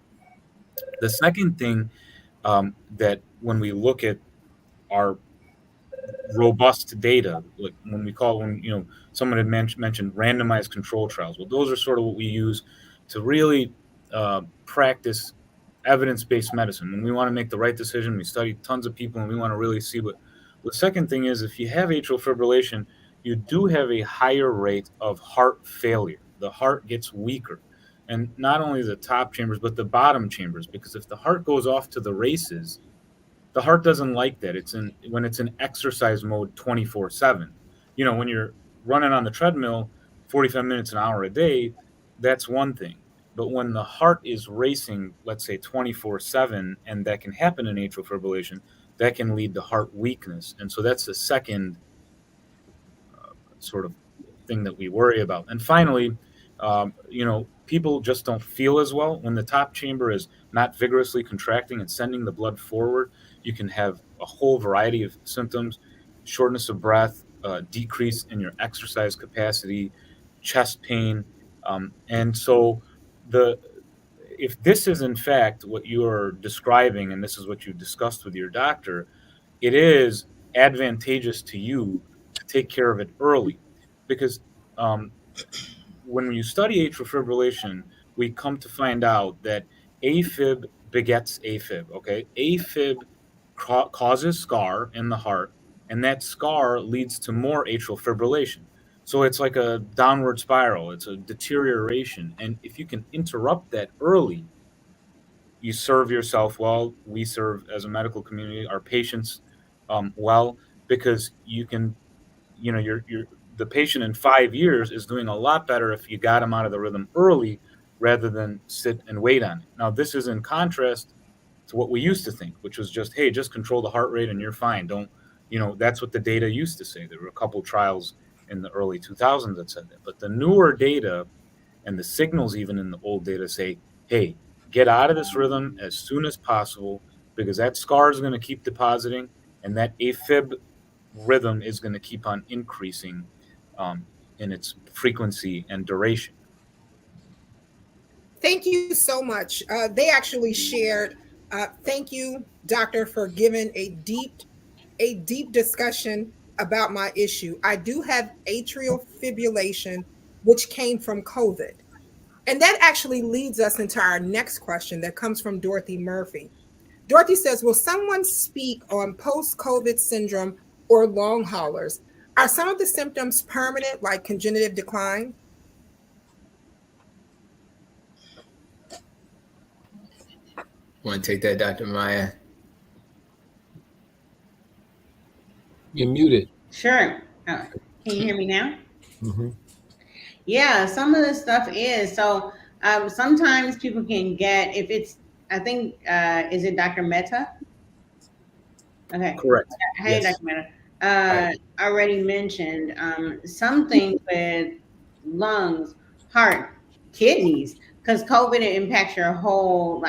The second thing that when we look at our robust data, like when someone had mentioned randomized control trials. Well, those are sort of what we use to really practice evidence-based medicine. When we want to make the right decision, we study tons of people and we want to really see what. The second thing is, if you have atrial fibrillation, you do have a higher rate of heart failure. The heart gets weaker. And not only the top chambers, but the bottom chambers, because if the heart goes off to the races, the heart doesn't like that. When it's in exercise mode 24/7. When you're running on the treadmill 45 minutes an hour a day, that's one thing. But when the heart is racing, let's say 24/7, and that can happen in atrial fibrillation, that can lead to heart weakness. And so that's the second sort of thing that we worry about. And finally, people just don't feel as well. When the top chamber is not vigorously contracting and sending the blood forward, you can have a whole variety of symptoms: shortness of breath, decrease in your exercise capacity, chest pain, and so if this is in fact what you are describing, and this is what you discussed with your doctor, it is advantageous to you to take care of it early, because um, when you study atrial fibrillation, we come to find out that AFib begets AFib. Okay, AFib causes scar in the heart, and that scar leads to more atrial fibrillation. So it's like a downward spiral. It's a deterioration, and if you can interrupt that early, you serve yourself well. We serve as a medical community our patients well, because you can, you're the patient in 5 years is doing a lot better if you got them out of the rhythm early rather than sit and wait on it. Now, this is in contrast to what we used to think, which was just, hey, just control the heart rate and you're fine. Don't, that's what the data used to say. There were a couple trials in the early 2000s that said that. But the newer data and the signals, even in the old data, say, hey, get out of this rhythm as soon as possible, because that scar is going to keep depositing and that AFib rhythm is going to keep on increasing in its frequency and duration. Thank you so much. They actually shared. Thank you, doctor, for giving a deep discussion about my issue. I do have atrial fibrillation, which came from COVID. And that actually leads us into our next question that comes from Dorothy Murphy. Dorothy says, will someone speak on post-COVID syndrome or long haulers? Are some of the symptoms permanent, like congenital decline? Want to take that, Dr. Maya? You're muted. Sure. Can you hear me now? Mm-hmm. Yeah, some of the stuff is. So sometimes people can get, if it's, I think, is it Dr. Mehta? Okay. Correct. Hey, Yes. Dr. Mehta. Already mentioned some things with lungs, heart, kidneys, because COVID impacts your whole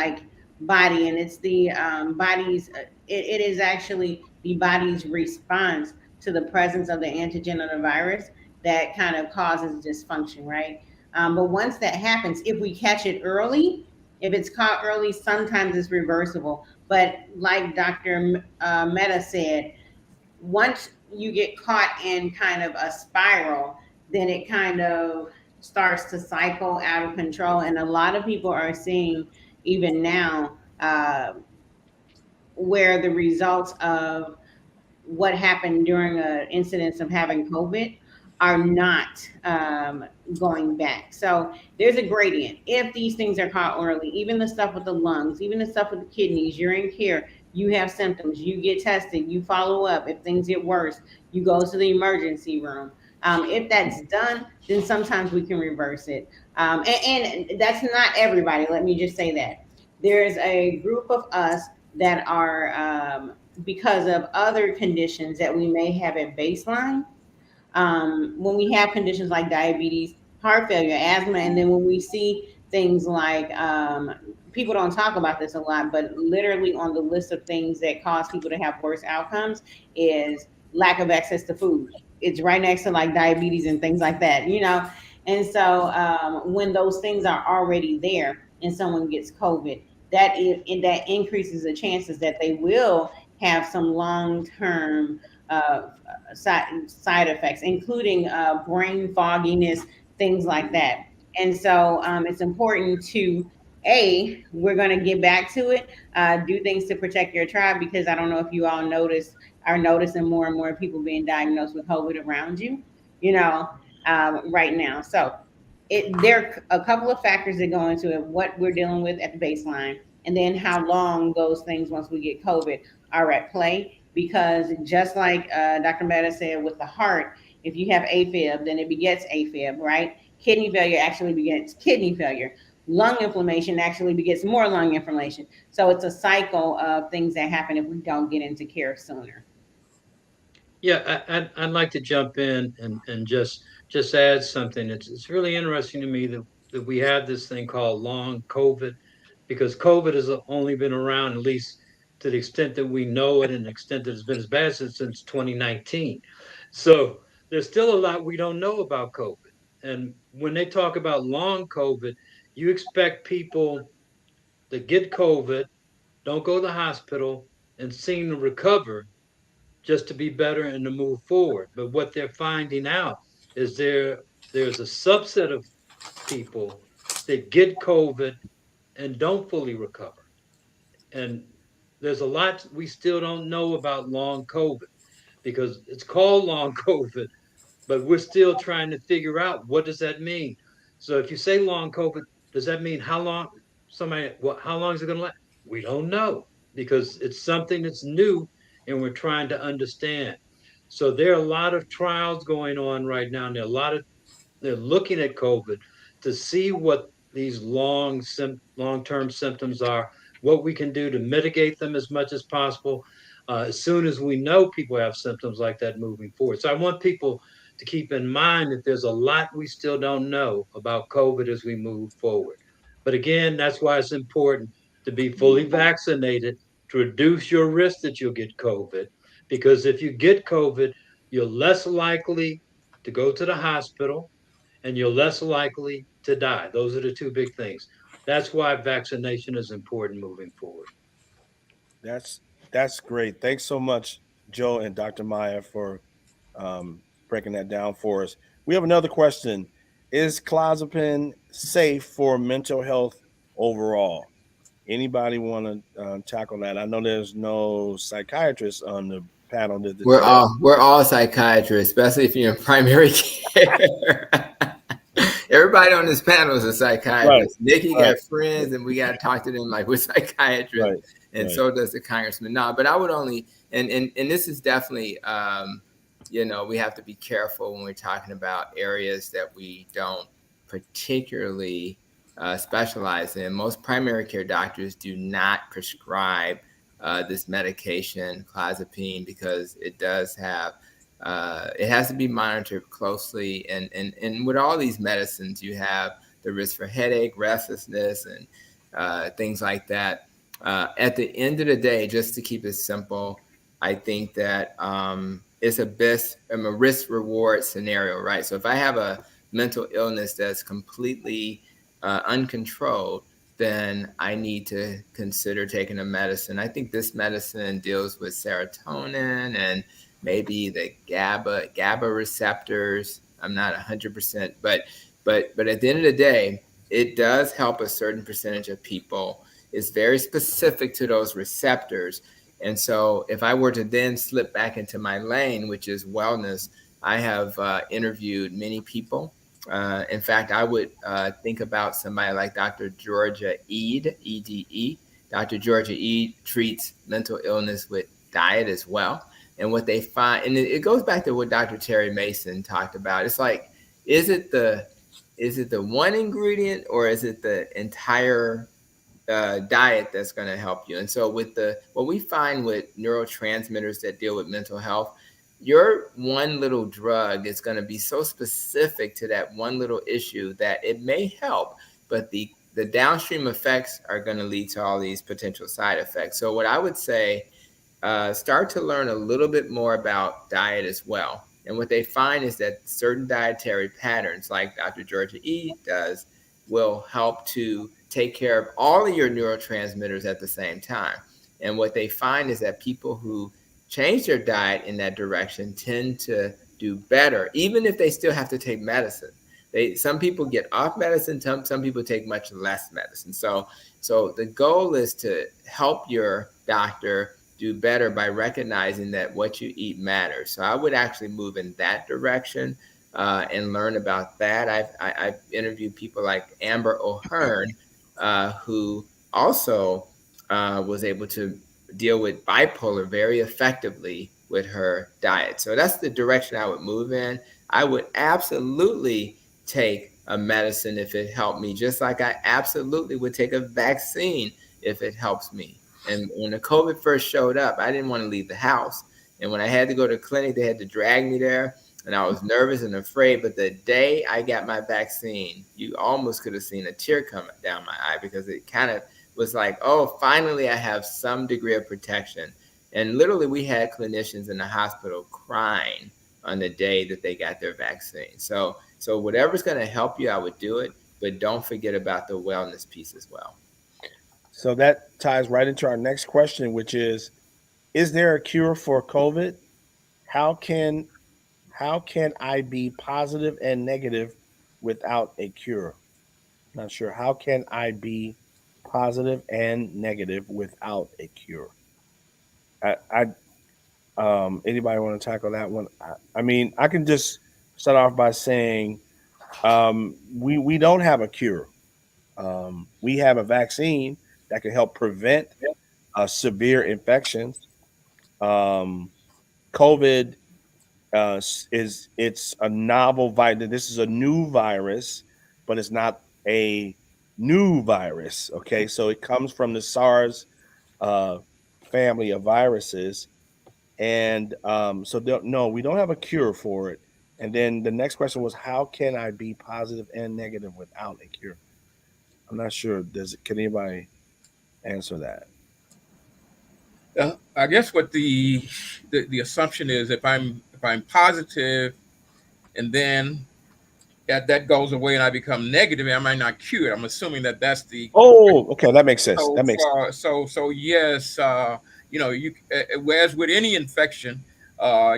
body, and it's the body's. It is actually the body's response to the presence of the antigen of the virus that kind of causes dysfunction, right? But once that happens, if we catch it early, if it's caught early, sometimes it's reversible. But like Dr. Mehta said, once you get caught in kind of a spiral, then it kind of starts to cycle out of control. And a lot of people are seeing, even now, where the results of what happened during an incidence of having COVID are not going back. So there's a gradient. If these things are caught early, even the stuff with the lungs, even the stuff with the kidneys, you're in care, you have symptoms, you get tested, you follow up. If things get worse, you go to the emergency room. If that's done, then sometimes we can reverse it. And that's not everybody. Let me just say that. There's a group of us that are, because of other conditions that we may have at baseline, when we have conditions like diabetes, heart failure, asthma, and then when we see things like, people don't talk about this a lot, but literally on the list of things that cause people to have worse outcomes is lack of access to food. It's right next to diabetes and things like that, And so when those things are already there and someone gets COVID, that increases the chances that they will have some long-term side effects, including brain fogginess, things like that. And so it's important to, we're going to get back to it, do things to protect your tribe, because I don't know if you all are noticing more and more people being diagnosed with COVID around you, right now. So there are a couple of factors that go into it, what we're dealing with at the baseline, and then how long those things, once we get COVID, are at play. Because just like Dr. Mehta said with the heart, if you have AFib, then it begets AFib, right? Kidney failure actually begets kidney failure. Lung inflammation actually begets more lung inflammation. So it's a cycle of things that happen if we don't get into care sooner. Yeah, I'd like to jump in and just add something. It's really interesting to me that we have this thing called long COVID, because COVID has only been around, at least to the extent that we know it, and the extent that it's been as bad since 2019. So there's still a lot we don't know about COVID. And when they talk about long COVID, you expect people to get COVID, don't go to the hospital, and seem to recover just to be better and to move forward. But what they're finding out is there's a subset of people that get COVID and don't fully recover. And there's a lot we still don't know about long COVID because it's called long COVID, but we're still trying to figure out what does that mean. So if you say long COVID, does that mean how long how long is it going to last? We don't know because it's something that's new and we're trying to understand. So there are a lot of trials going on right now, and they're looking at COVID to see what these long-term symptoms are, what we can do to mitigate them as much as possible, as soon as we know people have symptoms like that moving forward. So I want people to keep in mind that there's a lot we still don't know about COVID as we move forward. But again, that's why it's important to be fully vaccinated to reduce your risk that you'll get COVID. Because if you get COVID, you're less likely to go to the hospital and you're less likely to die. Those are the two big things. That's why vaccination is important moving forward. That's great. Thanks so much, Joe and Dr. Maya, for breaking that down for us. We have another question. Is clozapine safe for mental health overall? Anybody want to tackle that? I know there's no psychiatrist on the panel. We're all psychiatrists, especially if you're in primary care. Everybody on this panel is a psychiatrist. Right. Nikki got friends, and we got to talk to them like we're psychiatrists, and so does the congressman. No, but I would only, and this is definitely, we have to be careful when we're talking about areas that we don't particularly specialize in. Most primary care doctors do not prescribe this medication, clozapine, because it does have, it has to be monitored closely. And with all these medicines, you have the risk for headache, restlessness, and things like that. At the end of the day, just to keep it simple, I think that it's a risk-reward scenario, right? So if I have a mental illness that's completely uncontrolled, then I need to consider taking a medicine. I think this medicine deals with serotonin and maybe the GABA receptors. I'm not 100%, but at the end of the day, it does help a certain percentage of people. It's very specific to those receptors. And so if I were to then slip back into my lane, which is wellness, I have interviewed many people. In fact, I would think about somebody like Dr. Georgia Ede, EDE. Dr. Georgia Ede treats mental illness with diet as well. And what they find, and it goes back to what Dr. Terry Mason talked about. It's like, is it the one ingredient or is it the entire diet that's going to help you? And so what we find with neurotransmitters that deal with mental health, your one little drug is going to be so specific to that one little issue that it may help, but the downstream effects are going to lead to all these potential side effects. So what I would say, start to learn a little bit more about diet as well. And what they find is that certain dietary patterns, like Dr. Georgia Ede does, will help to take care of all of your neurotransmitters at the same time. And what they find is that people who change their diet in that direction tend to do better, even if they still have to take medicine. Some people get off medicine, some people take much less medicine. So the goal is to help your doctor do better by recognizing that what you eat matters. So I would actually move in that direction and learn about that. I've interviewed people like Amber O'Hearn, who also was able to deal with bipolar very effectively with her diet. So that's the direction I would move in. I would absolutely take a medicine if it helped me, just like I absolutely would take a vaccine if it helps me. And when the COVID first showed up, I didn't want to leave the house. And when I had to go to the clinic, they had to drag me there. And I was nervous and afraid. But the day I got my vaccine, you almost could have seen a tear come down my eye, because it kind of was like, oh, finally I have some degree of protection. And literally we had clinicians in the hospital crying on the day that they got their vaccine. So whatever's going to help you, I would do it, but don't forget about the wellness piece as well. So that ties right into our next question, which is there a cure for COVID? How can I be positive and negative without a cure? Not sure. How can I be positive and negative without a cure? Anybody want to tackle that one? I mean, I can just start off by saying we don't have a cure. We have a vaccine that can help prevent severe infections. COVID it's a novel virus. This is a new virus, but it's not a new virus. Okay, so it comes from the SARS family of viruses, and no, we don't have a cure for it. And then the next question was, how can I be positive and negative without a cure? I'm not sure. Can anybody answer that? I guess what the assumption is, if I'm positive, and then that goes away and I become negative, I might not cure it. I'm assuming that's the. Oh, okay, that makes sense. So, that makes sense. So yes, whereas with any infection,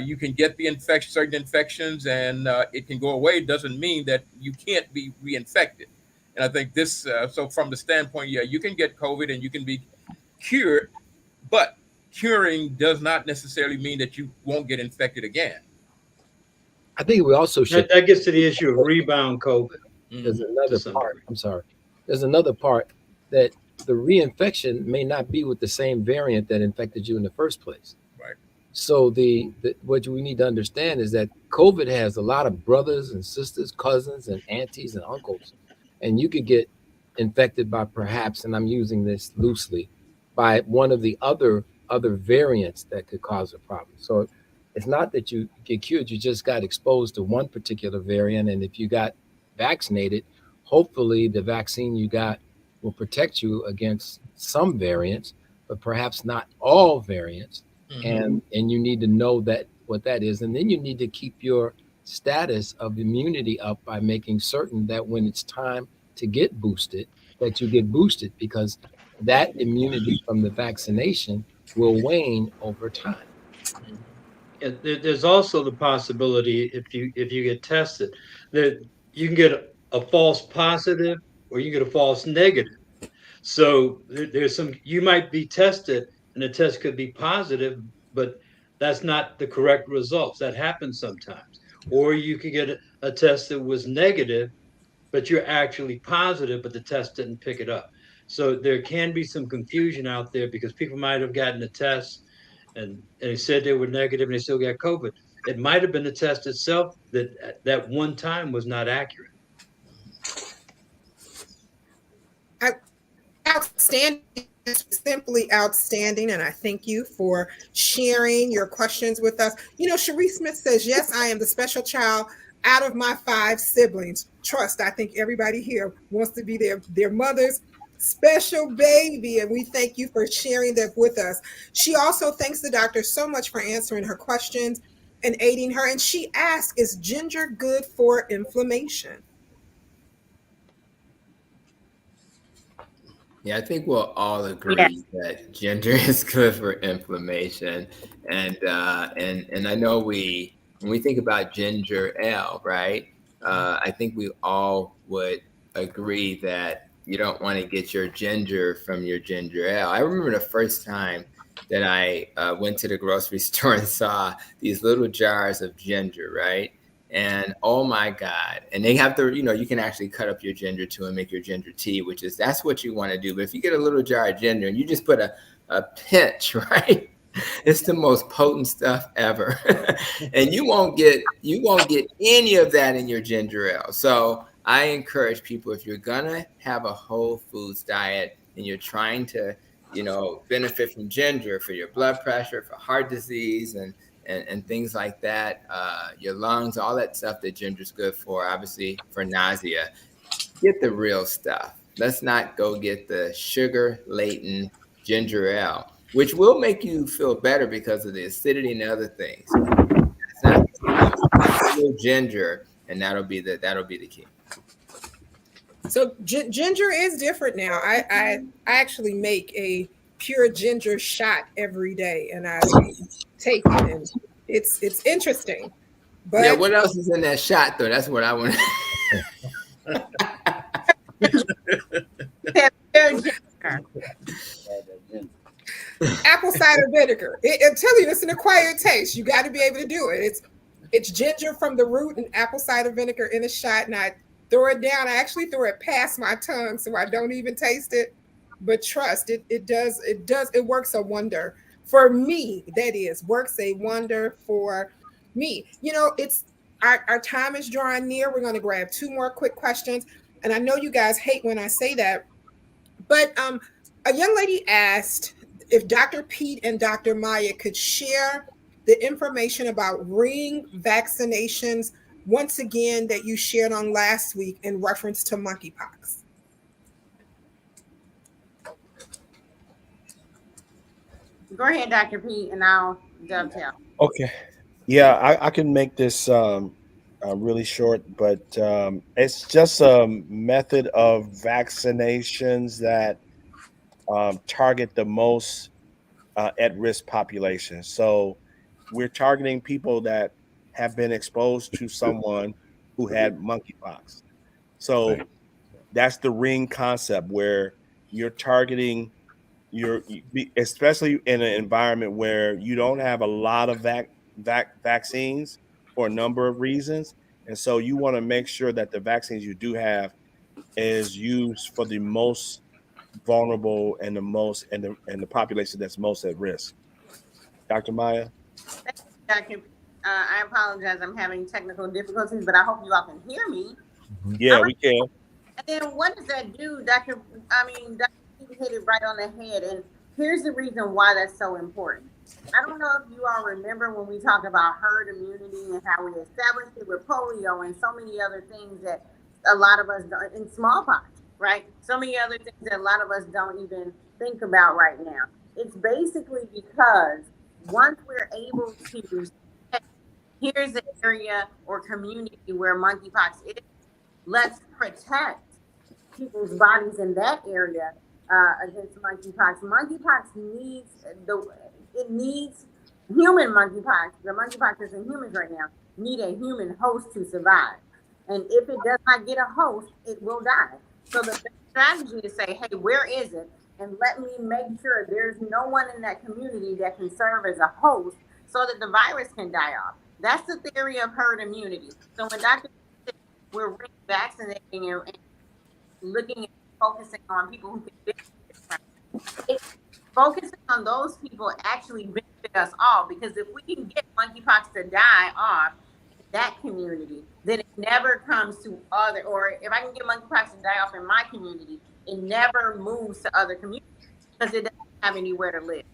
you can get the certain infections, and it can go away. It doesn't mean that you can't be reinfected. And I think this. So from the standpoint, yeah, you can get COVID and you can be cured, but curing does not necessarily mean that you won't get infected again. I think we also should. That gets to the issue of rebound COVID. There's another part. I'm sorry. There's another part that the reinfection may not be with the same variant that infected you in the first place. Right. So what we need to understand is that COVID has a lot of brothers and sisters, cousins and aunties and uncles, and you could get infected by perhaps, and I'm using this loosely, by one of the other variants that could cause a problem. So it's not that you get cured, you just got exposed to one particular variant. And if you got vaccinated, hopefully the vaccine you got will protect you against some variants, but perhaps not all variants. Mm-hmm. And you need to know that what that is. And then you need to keep your status of immunity up by making certain that when it's time to get boosted, that you get boosted, because that immunity from the vaccination will wane over time. There's also the possibility, if you get tested, that you can get a false positive or you get a false negative. So there's you might be tested and the test could be positive, but that's not the correct results. That happens sometimes. Or you could get a test that was negative, but you're actually positive, but the test didn't pick it up. So there can be some confusion out there because people might have gotten a test and they said they were negative and they still got COVID. It might have been the test itself that one time was not accurate. Outstanding, simply outstanding. And I thank you for sharing your questions with us. Cherie Smith says, yes, I am the special child out of my 5 siblings. Trust, I think everybody here wants to be their mother's special baby, and we thank you for sharing that with us. She also thanks the doctor so much for answering her questions and aiding her. And she asked, is ginger good for inflammation? Yeah, I think we'll all agree that ginger is good for inflammation, and I know when we think about ginger ale, right? I think we all would agree that you don't want to get your ginger from your ginger ale. I remember the first time that I went to the grocery store and saw these little jars of ginger, right? And oh my God. And they have you can actually cut up your ginger too and make your ginger tea, that's what you want to do. But if you get a little jar of ginger and you just put a pinch, right? It's the most potent stuff ever. And you won't get any of that in your ginger ale. So I encourage people, if you're gonna have a whole foods diet and you're trying to, benefit from ginger for your blood pressure, for heart disease and things like that, your lungs, all that stuff that ginger's good for, obviously for nausea, get the real stuff. Let's not go get the sugar-laden ginger ale, which will make you feel better because of the acidity and other things. That's not pure ginger, and that'll be the key. So ginger is different now. I actually make a pure ginger shot every day, and I take it, and it's interesting. But yeah, what else is in that shot though? That's what I want. apple cider vinegar. I'm telling you, it's an acquired taste. You got to be able to do it. It's ginger from the root and apple cider vinegar in a shot, and I throw it down. I actually throw it past my tongue so I don't even taste it. But trust, it works a wonder for me. That is, works a wonder for me. You know, it's our time is drawing near. We're going to grab 2 more quick questions, and I know you guys hate when I say that, but a young lady asked if Dr. Pete and Dr. Maya could share the information about ring vaccinations once again that you shared on last week in reference to monkeypox. Go ahead, Dr. Pete, and I'll dovetail. Okay. Yeah, I can make this really short, but it's just a method of vaccinations that target the most at-risk population. So we're targeting people that have been exposed to someone who had monkeypox. So that's the ring concept, where you're targeting especially in an environment where you don't have a lot of vaccines for a number of reasons. And so you want to make sure that the vaccines you do have is used for the most vulnerable and the population that's most at risk. Dr. Maya? Dr. I apologize. I'm having technical difficulties, but I hope you all can hear me. Yeah, we can. And then what does that do, Dr. Pete hit it right on the head. And here's the reason why that's so important. I don't know if you all remember when we talk about herd immunity and how we established it with polio and so many other things that a lot of us don't, in smallpox, right? So many other things that a lot of us don't even think about right now. It's basically because once we're able to say, here's the area or community where monkeypox is, let's protect people's bodies in that area against monkeypox. Monkeypox needs human monkeypox. The monkeypox that's in humans right now need a human host to survive. And if it does not get a host, it will die. So the strategy is to say, hey, where is it? And let me make sure there's no one in that community that can serve as a host so that the virus can die off. That's the theory of herd immunity. So when Dr. said we're vaccinating and looking at focusing on people who can benefit, focusing on those people actually benefit us all, because if we can get monkeypox to die off in that community, then it never comes to other, or if I can get monkeypox to die off in my community, it never moves to other communities because it doesn't have anywhere to live.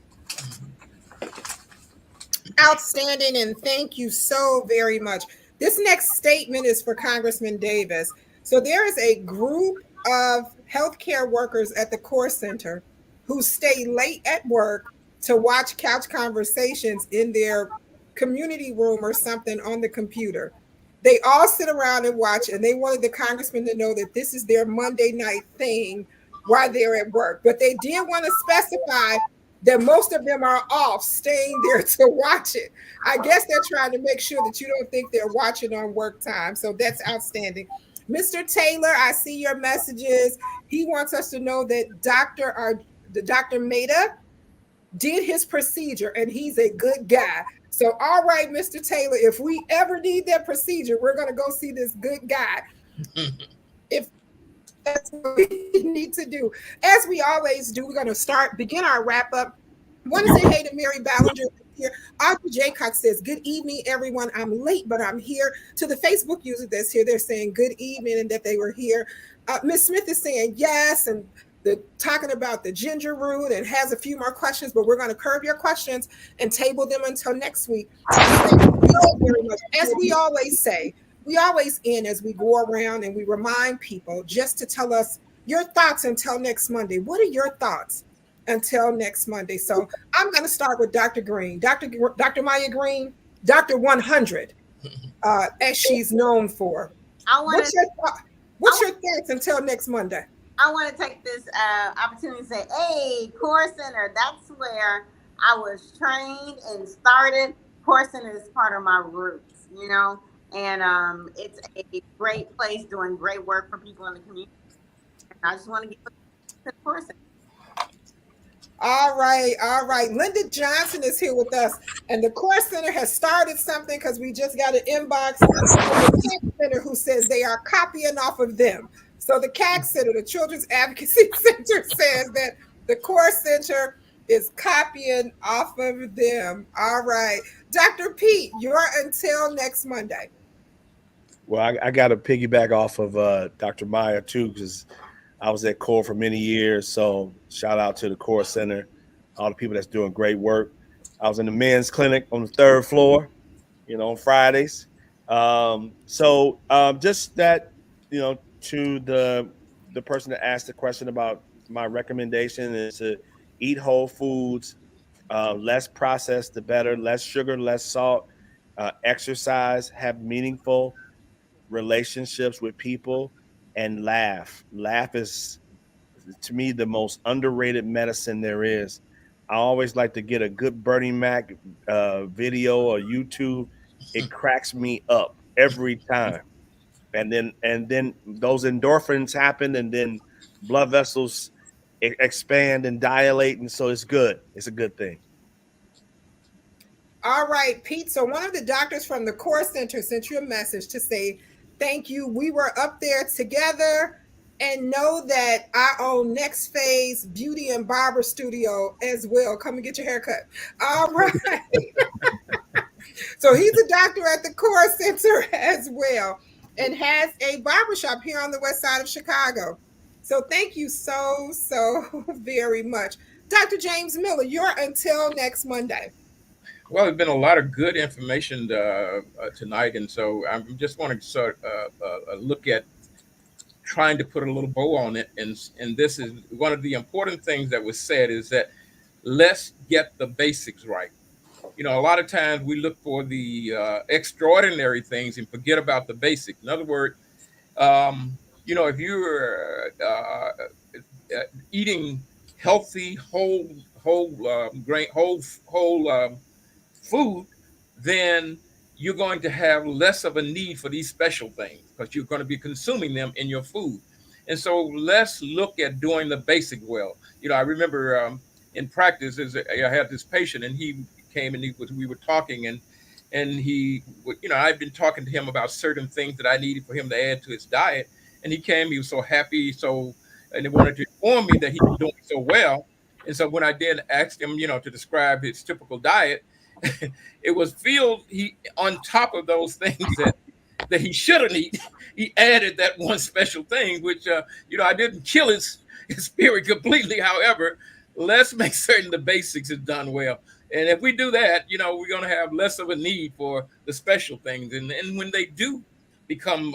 Outstanding, and thank you so very much. This next statement is for Congressman Davis. So there is a group of healthcare workers at the Core Center who stay late at work to watch Couch Conversations in their community room or something on the computer. They all sit around and watch, and they wanted the congressman to know that this is their Monday night thing while they're at work. But they did want to specify that most of them are off, staying there to watch it. I guess they're trying to make sure that you don't think they're watching on work time. So that's outstanding. Mr. Taylor, I see your messages. He wants us to know that Dr. Maida did his procedure, and he's a good guy. So, all right, Mr. Taylor, if we ever need that procedure, we're going to go see this good guy. If that's what we need to do. As we always do, we're going to begin our wrap up. I want to say hey to Mary Ballinger here. Arthur Jaycock says, good evening, everyone. I'm late, but I'm here. To the Facebook user that's here, they're saying good evening and that they were here. Ms. Smith is saying yes, and talking about the ginger root, and has a few more questions, but we're going to curb your questions and table them until next week. Thank you so very much. As we always say, we always end as we go around and we remind people just to tell us your thoughts until next Monday. What are your thoughts until next Monday? So I'm going to start with Dr. Green. Dr. Maya Green, Dr. 100. as she's known for. I want What's to. your what's your thoughts until next Monday? I want to take this opportunity to say, hey, Core Center, that's where I was trained and started. Core Center is part of my roots, you know, and it's a great place doing great work for people in the community. And I just want to give it to the Core Center. All right, all right. Linda Johnson is here with us, and the Core Center has started something because we just got an inbox from the CAC Center who says they are copying off of them. So the CAC Center, the Children's Advocacy Center, says that the Core Center is copying off of them. All right, Dr. Pete, you're until next Monday. Well, I got to piggyback off of Dr. Maya too, because I was at CORE for many years. So shout out to the CORE Center, all the people that's doing great work. I was in the men's clinic on the 3rd floor, you know, on Fridays. Just that, you know, to the person that asked the question about my recommendation is to eat whole foods, less processed, the better, less sugar, less salt, exercise, have meaningful relationships with people, and laugh. Laugh is, to me, the most underrated medicine there is. I always like to get a good Bernie Mac video or YouTube. It cracks me up every time. And then those endorphins happen, and then blood vessels expand and dilate, and so it's good. It's a good thing. All right, Pete. So one of the doctors from the Core Center sent you a message to say, thank you. We were up there together, and know that I own Next Phase Beauty and Barber Studio as well. Come and get your haircut. All right. So he's a doctor at the Core Center as well, and has a barbershop here on the west side of Chicago. So thank you so very much. Dr. James Miller, you're until next Monday. Well, there's been a lot of good information tonight, and so I'm just wanting to sort of look at trying to put a little bow on it. And this is one of the important things that was said, is that let's get the basics right. You know, a lot of times we look for the extraordinary things and forget about the basics. In other words, you know, if you're eating healthy, whole grain, whole food, then you're going to have less of a need for these special things because you're going to be consuming them in your food. And so let's look at doing the basic well. You know, I remember in practice, I had this patient, and he came and we were talking, and he, you know, I've been talking to him about certain things that I needed for him to add to his diet. And he came, he was so happy, and he wanted to inform me that he was doing so well. And so when I did ask him, you know, to describe his typical diet, it was filled. He, on top of those things that he shouldn't eat, he added that one special thing, which you know, I didn't kill his spirit completely. However, let's make certain the basics is done well. And if we do that, you know, we're going to have less of a need for the special things. And when they do become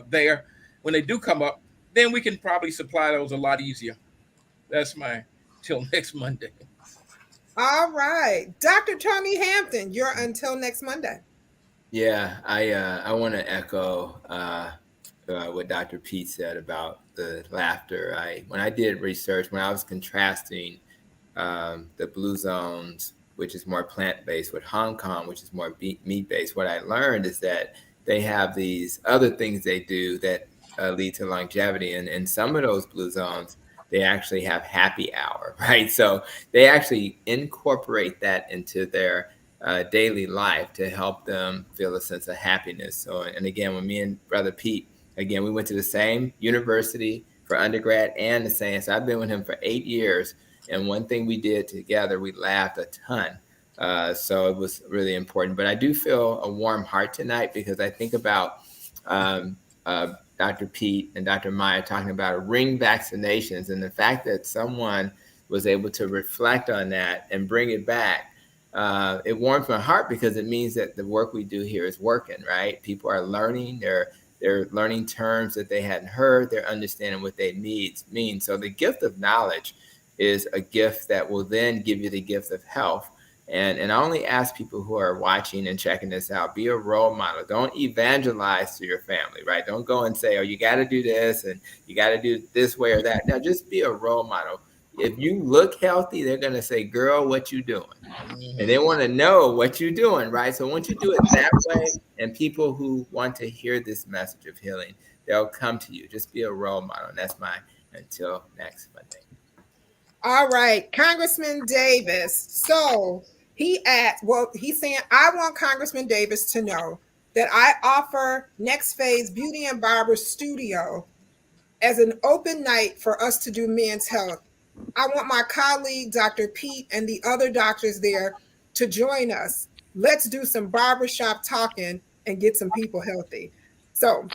there, when they do come up, then we can probably supply those a lot easier. That's my till next Monday. All right. Dr. Tony Hampton, you're until next Monday. Yeah, I want to echo what Dr. Pete said about the laughter. When I did research, when I was contrasting the Blue Zones, which is more plant-based, with Hong Kong, which is more meat-based, what I learned is that they have these other things they do that lead to longevity. And in some of those Blue Zones, they actually have happy hour, right? So they actually incorporate that into their daily life to help them feel a sense of happiness. So, and again, when me and Brother Pete, again, we went to the same university for undergrad and the same. So I've been with him for 8 years. And one thing we did together, we laughed a ton. So it was really important. But I do feel a warm heart tonight because I think about Dr. Pete and Dr. Maya talking about ring vaccinations, and the fact that someone was able to reflect on that and bring it back. It warms my heart because it means that the work we do here is working, right? People are learning. They're learning terms that they hadn't heard. They're understanding what they mean. So the gift of knowledge is a gift that will then give you the gift of health. And I only ask people who are watching and checking this out, be a role model. Don't evangelize to your family, right? Don't go and say, oh, you got to do this and you got to do this way or that. No, just be a role model. If you look healthy, they're going to say, girl, what you doing? And they want to know what you're doing, right? So once you do it that way, and people who want to hear this message of healing, they'll come to you. Just be a role model. And that's mine until next Monday. All right, Congressman Davis. So he's saying, I want Congressman Davis to know that I offer Next Phase Beauty and Barber Studio as an open night for us to do men's health. I want my colleague, Dr. Pete, and the other doctors there to join us. Let's do some barbershop talking and get some people healthy. So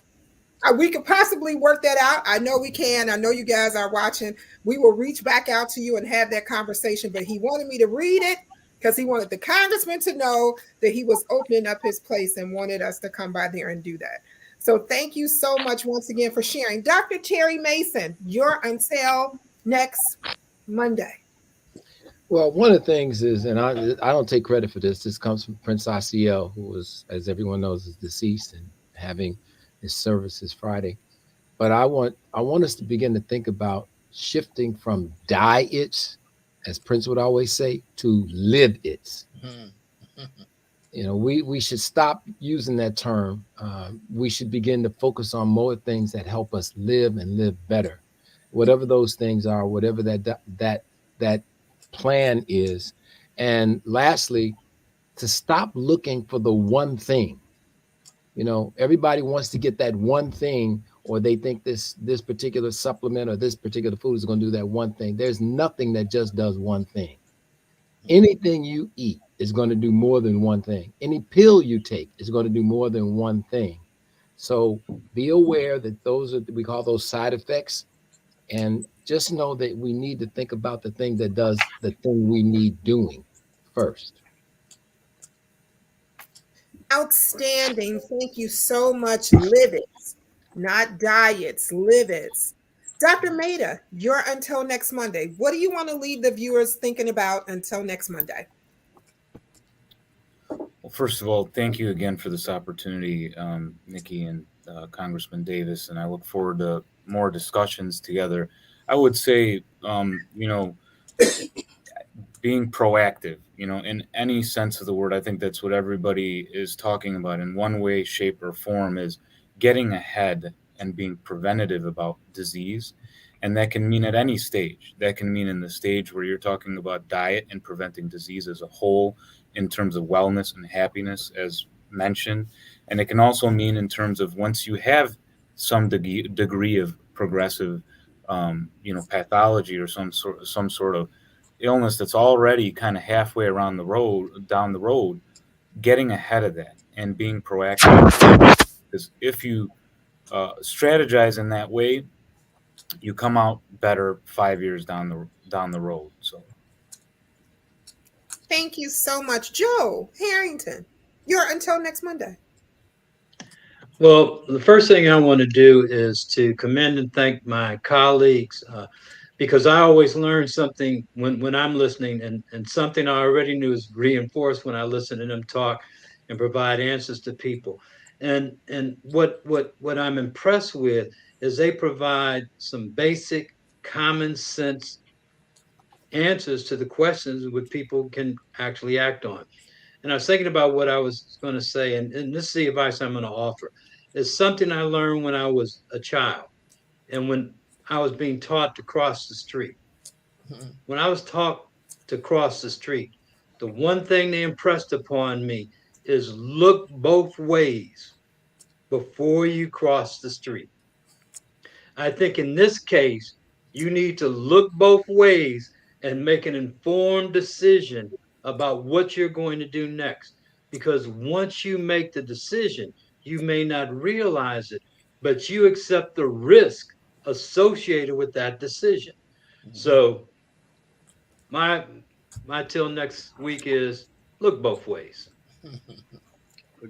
we could possibly work that out. I know we can. I know you guys are watching. We will reach back out to you and have that conversation, but he wanted me to read it because he wanted the congressman to know that he was opening up his place and wanted us to come by there and do that. So thank you so much once again for sharing. Dr. Terry Mason, you're until next Monday. Well, one of the things is, and I don't take credit for this. This comes from Prince Asiel, who was, as everyone knows, is deceased and having his services Friday. But I want us to begin to think about shifting from diets, as Prince would always say, to live its. You know, we should stop using that term. We should begin to focus on more things that help us live and live better. Whatever those things are, whatever that plan is. And lastly, to stop looking for the one thing. You know, everybody wants to get that one thing, or they think this particular supplement or this particular food is going to do that one thing. There's nothing that just does one thing. Anything you eat is going to do more than one thing. Any pill you take is going to do more than one thing. So be aware that we call those side effects. And just know that we need to think about the thing that does the thing we need doing first. Outstanding. Thank you so much. Live it, not diets, live it. Dr. Maida, you're until next Monday. What do you want to leave the viewers thinking about until next Monday? Well, first of all, thank you again for this opportunity, Nikki and Congressman Davis, and I look forward to more discussions together. I would say, being proactive, in any sense of the word. I think that's what everybody is talking about in one way, shape, or form, is getting ahead and being preventative about disease. And that can mean at any stage. That can mean in the stage where you're talking about diet and preventing disease as a whole in terms of wellness and happiness, as mentioned. And it can also mean in terms of once you have some degree of progressive, pathology or some sort of illness that's already kind of halfway down the road, getting ahead of that and being proactive. Because if you strategize in that way, you come out better 5 years down the road. So, thank you so much, Joe Harrington. You're until next Monday. Well, the first thing I want to do is to commend and thank my colleagues, because I always learn something when I'm listening, and something I already knew is reinforced when I listen to them talk and provide answers to people. And what I'm impressed with is they provide some basic common sense answers to the questions which people can actually act on. And I was thinking about what I was going to say, and this is the advice I'm going to offer. It's something I learned when I was a child and when I was being taught to cross the street. When I was taught to cross the street, the one thing they impressed upon me is look both ways before you cross the street. I think in this case, you need to look both ways and make an informed decision about what you're going to do next. Because once you make the decision, you may not realize it, but you accept the risk associated with that decision. So my till next week is look both ways.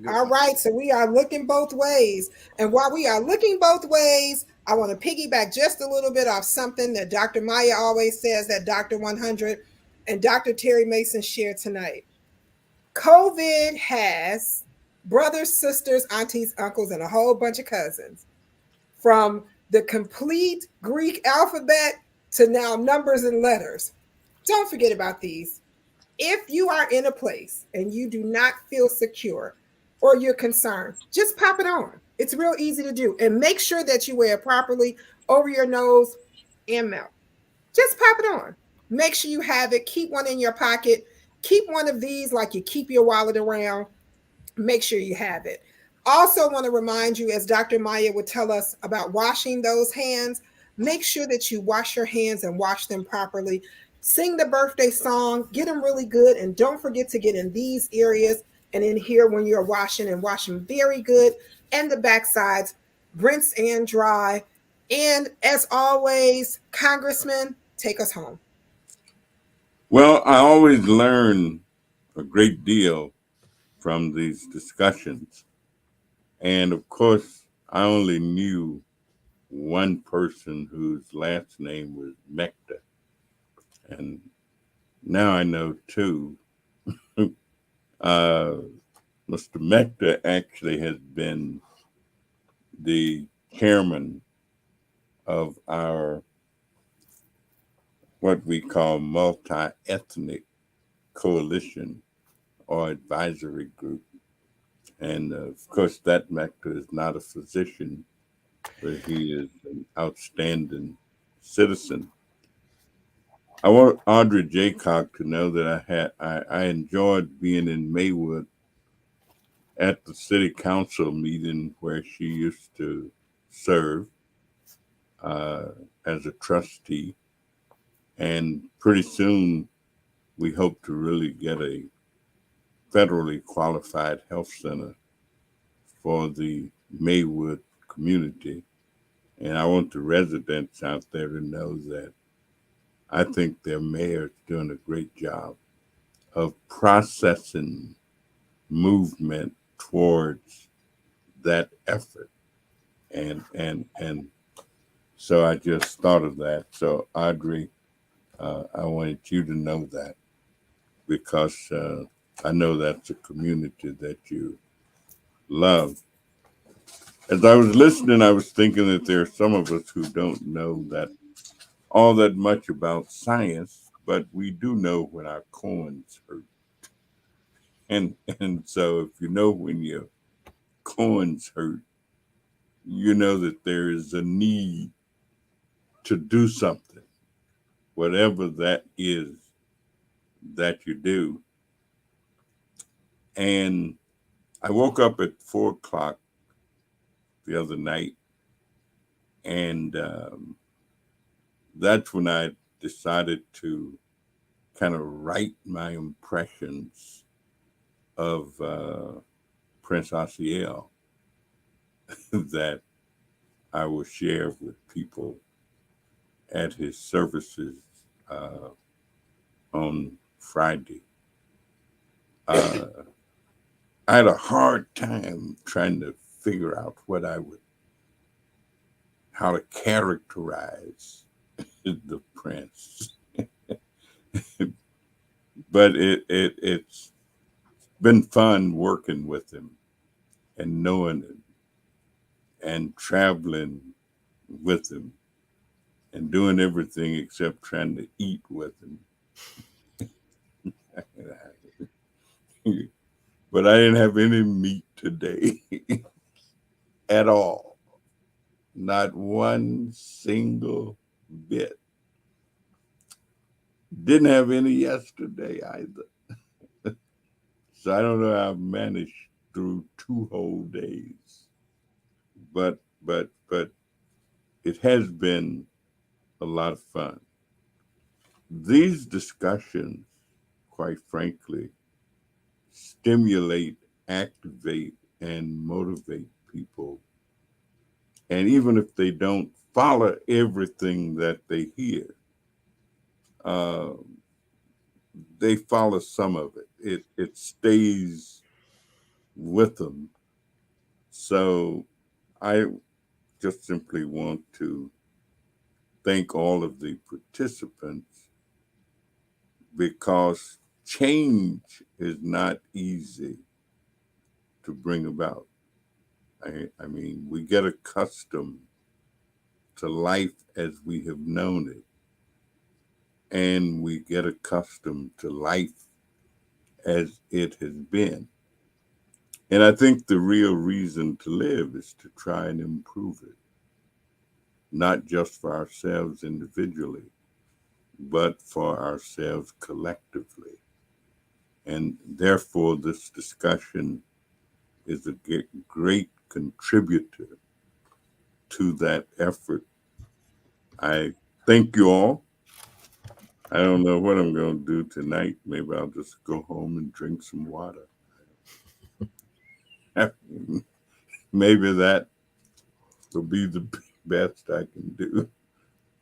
All right, so we are looking both ways. And while we are looking both ways, I want to piggyback just a little bit off something that Dr. Maya always says, that Dr. 100 and Dr. Terry Mason shared tonight. COVID has brothers, sisters, aunties, uncles, and a whole bunch of cousins, from the complete Greek alphabet to now numbers and letters. Don't forget about these. If you are in a place and you do not feel secure or you're concerned, just pop it on. It's real easy to do. And make sure that you wear it properly over your nose and mouth. Just pop it on. Make sure you have it. Keep one in your pocket. Keep one of these like you keep your wallet around. Make sure you have it. Also, want to remind you, as Dr. Maya would tell us about washing those hands, make sure that you wash your hands and wash them properly. Sing the birthday song, get them really good, and don't forget to get in these areas and in here when you're washing, and wash them very good, and the back sides, rinse and dry. And as always, Congressman, take us home. Well, I always learn a great deal from these discussions. And of course, I only knew one person whose last name was Mecta. And now I know two. Mr. Mecta actually has been the chairman of our, what we call, multi-ethnic coalition or advisory group. And of course, that Mecta is not a physician, but he is an outstanding citizen. I want Audrey Jaycock to know that I enjoyed being in Maywood at the city council meeting where she used to serve as a trustee. And pretty soon we hope to really get a federally qualified health center for the Maywood community. And I want the residents out there to know that I think their mayor is doing a great job of processing movement towards that effort. And so I just thought of that. So Audrey, I wanted you to know that, because I know that's a community that you love. As I was listening, I was thinking that there are some of us who don't know that all that much about science, but we do know when our corns hurt. And so if you know when your corns hurt, you know that there is a need to do something, whatever that is that you do. And I woke up at 4:00 the other night, and that's when I decided to kind of write my impressions of Prince Asiel that I will share with people at his services on Friday. I had a hard time trying to figure out how to characterize the Prince. But it's been fun working with him and knowing him and traveling with him and doing everything except trying to eat with him. But I didn't have any meat today at all. Not one single bit. Didn't have any yesterday either. So I don't know how I managed through 2 whole days. But it has been a lot of fun. These discussions, quite frankly, stimulate, activate, and motivate people. And even if they don't follow everything that they hear, they follow some of it. It stays with them. So I just simply want to thank all of the participants, because change is not easy to bring about. I mean, we get accustomed to life as we have known it, and we get accustomed to life as it has been. And I think the real reason to live is to try and improve it, not just for ourselves individually, but for ourselves collectively. And therefore, this discussion is a great contributor to that effort. I thank you all. I don't know what I'm going to do tonight. Maybe I'll just go home and drink some water. Maybe that will be the best I can do.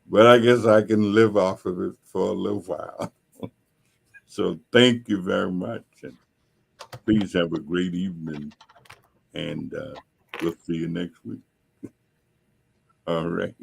But I guess I can live off of it for a little while. So thank you very much. And please have a great evening. And we'll see you next week. All right.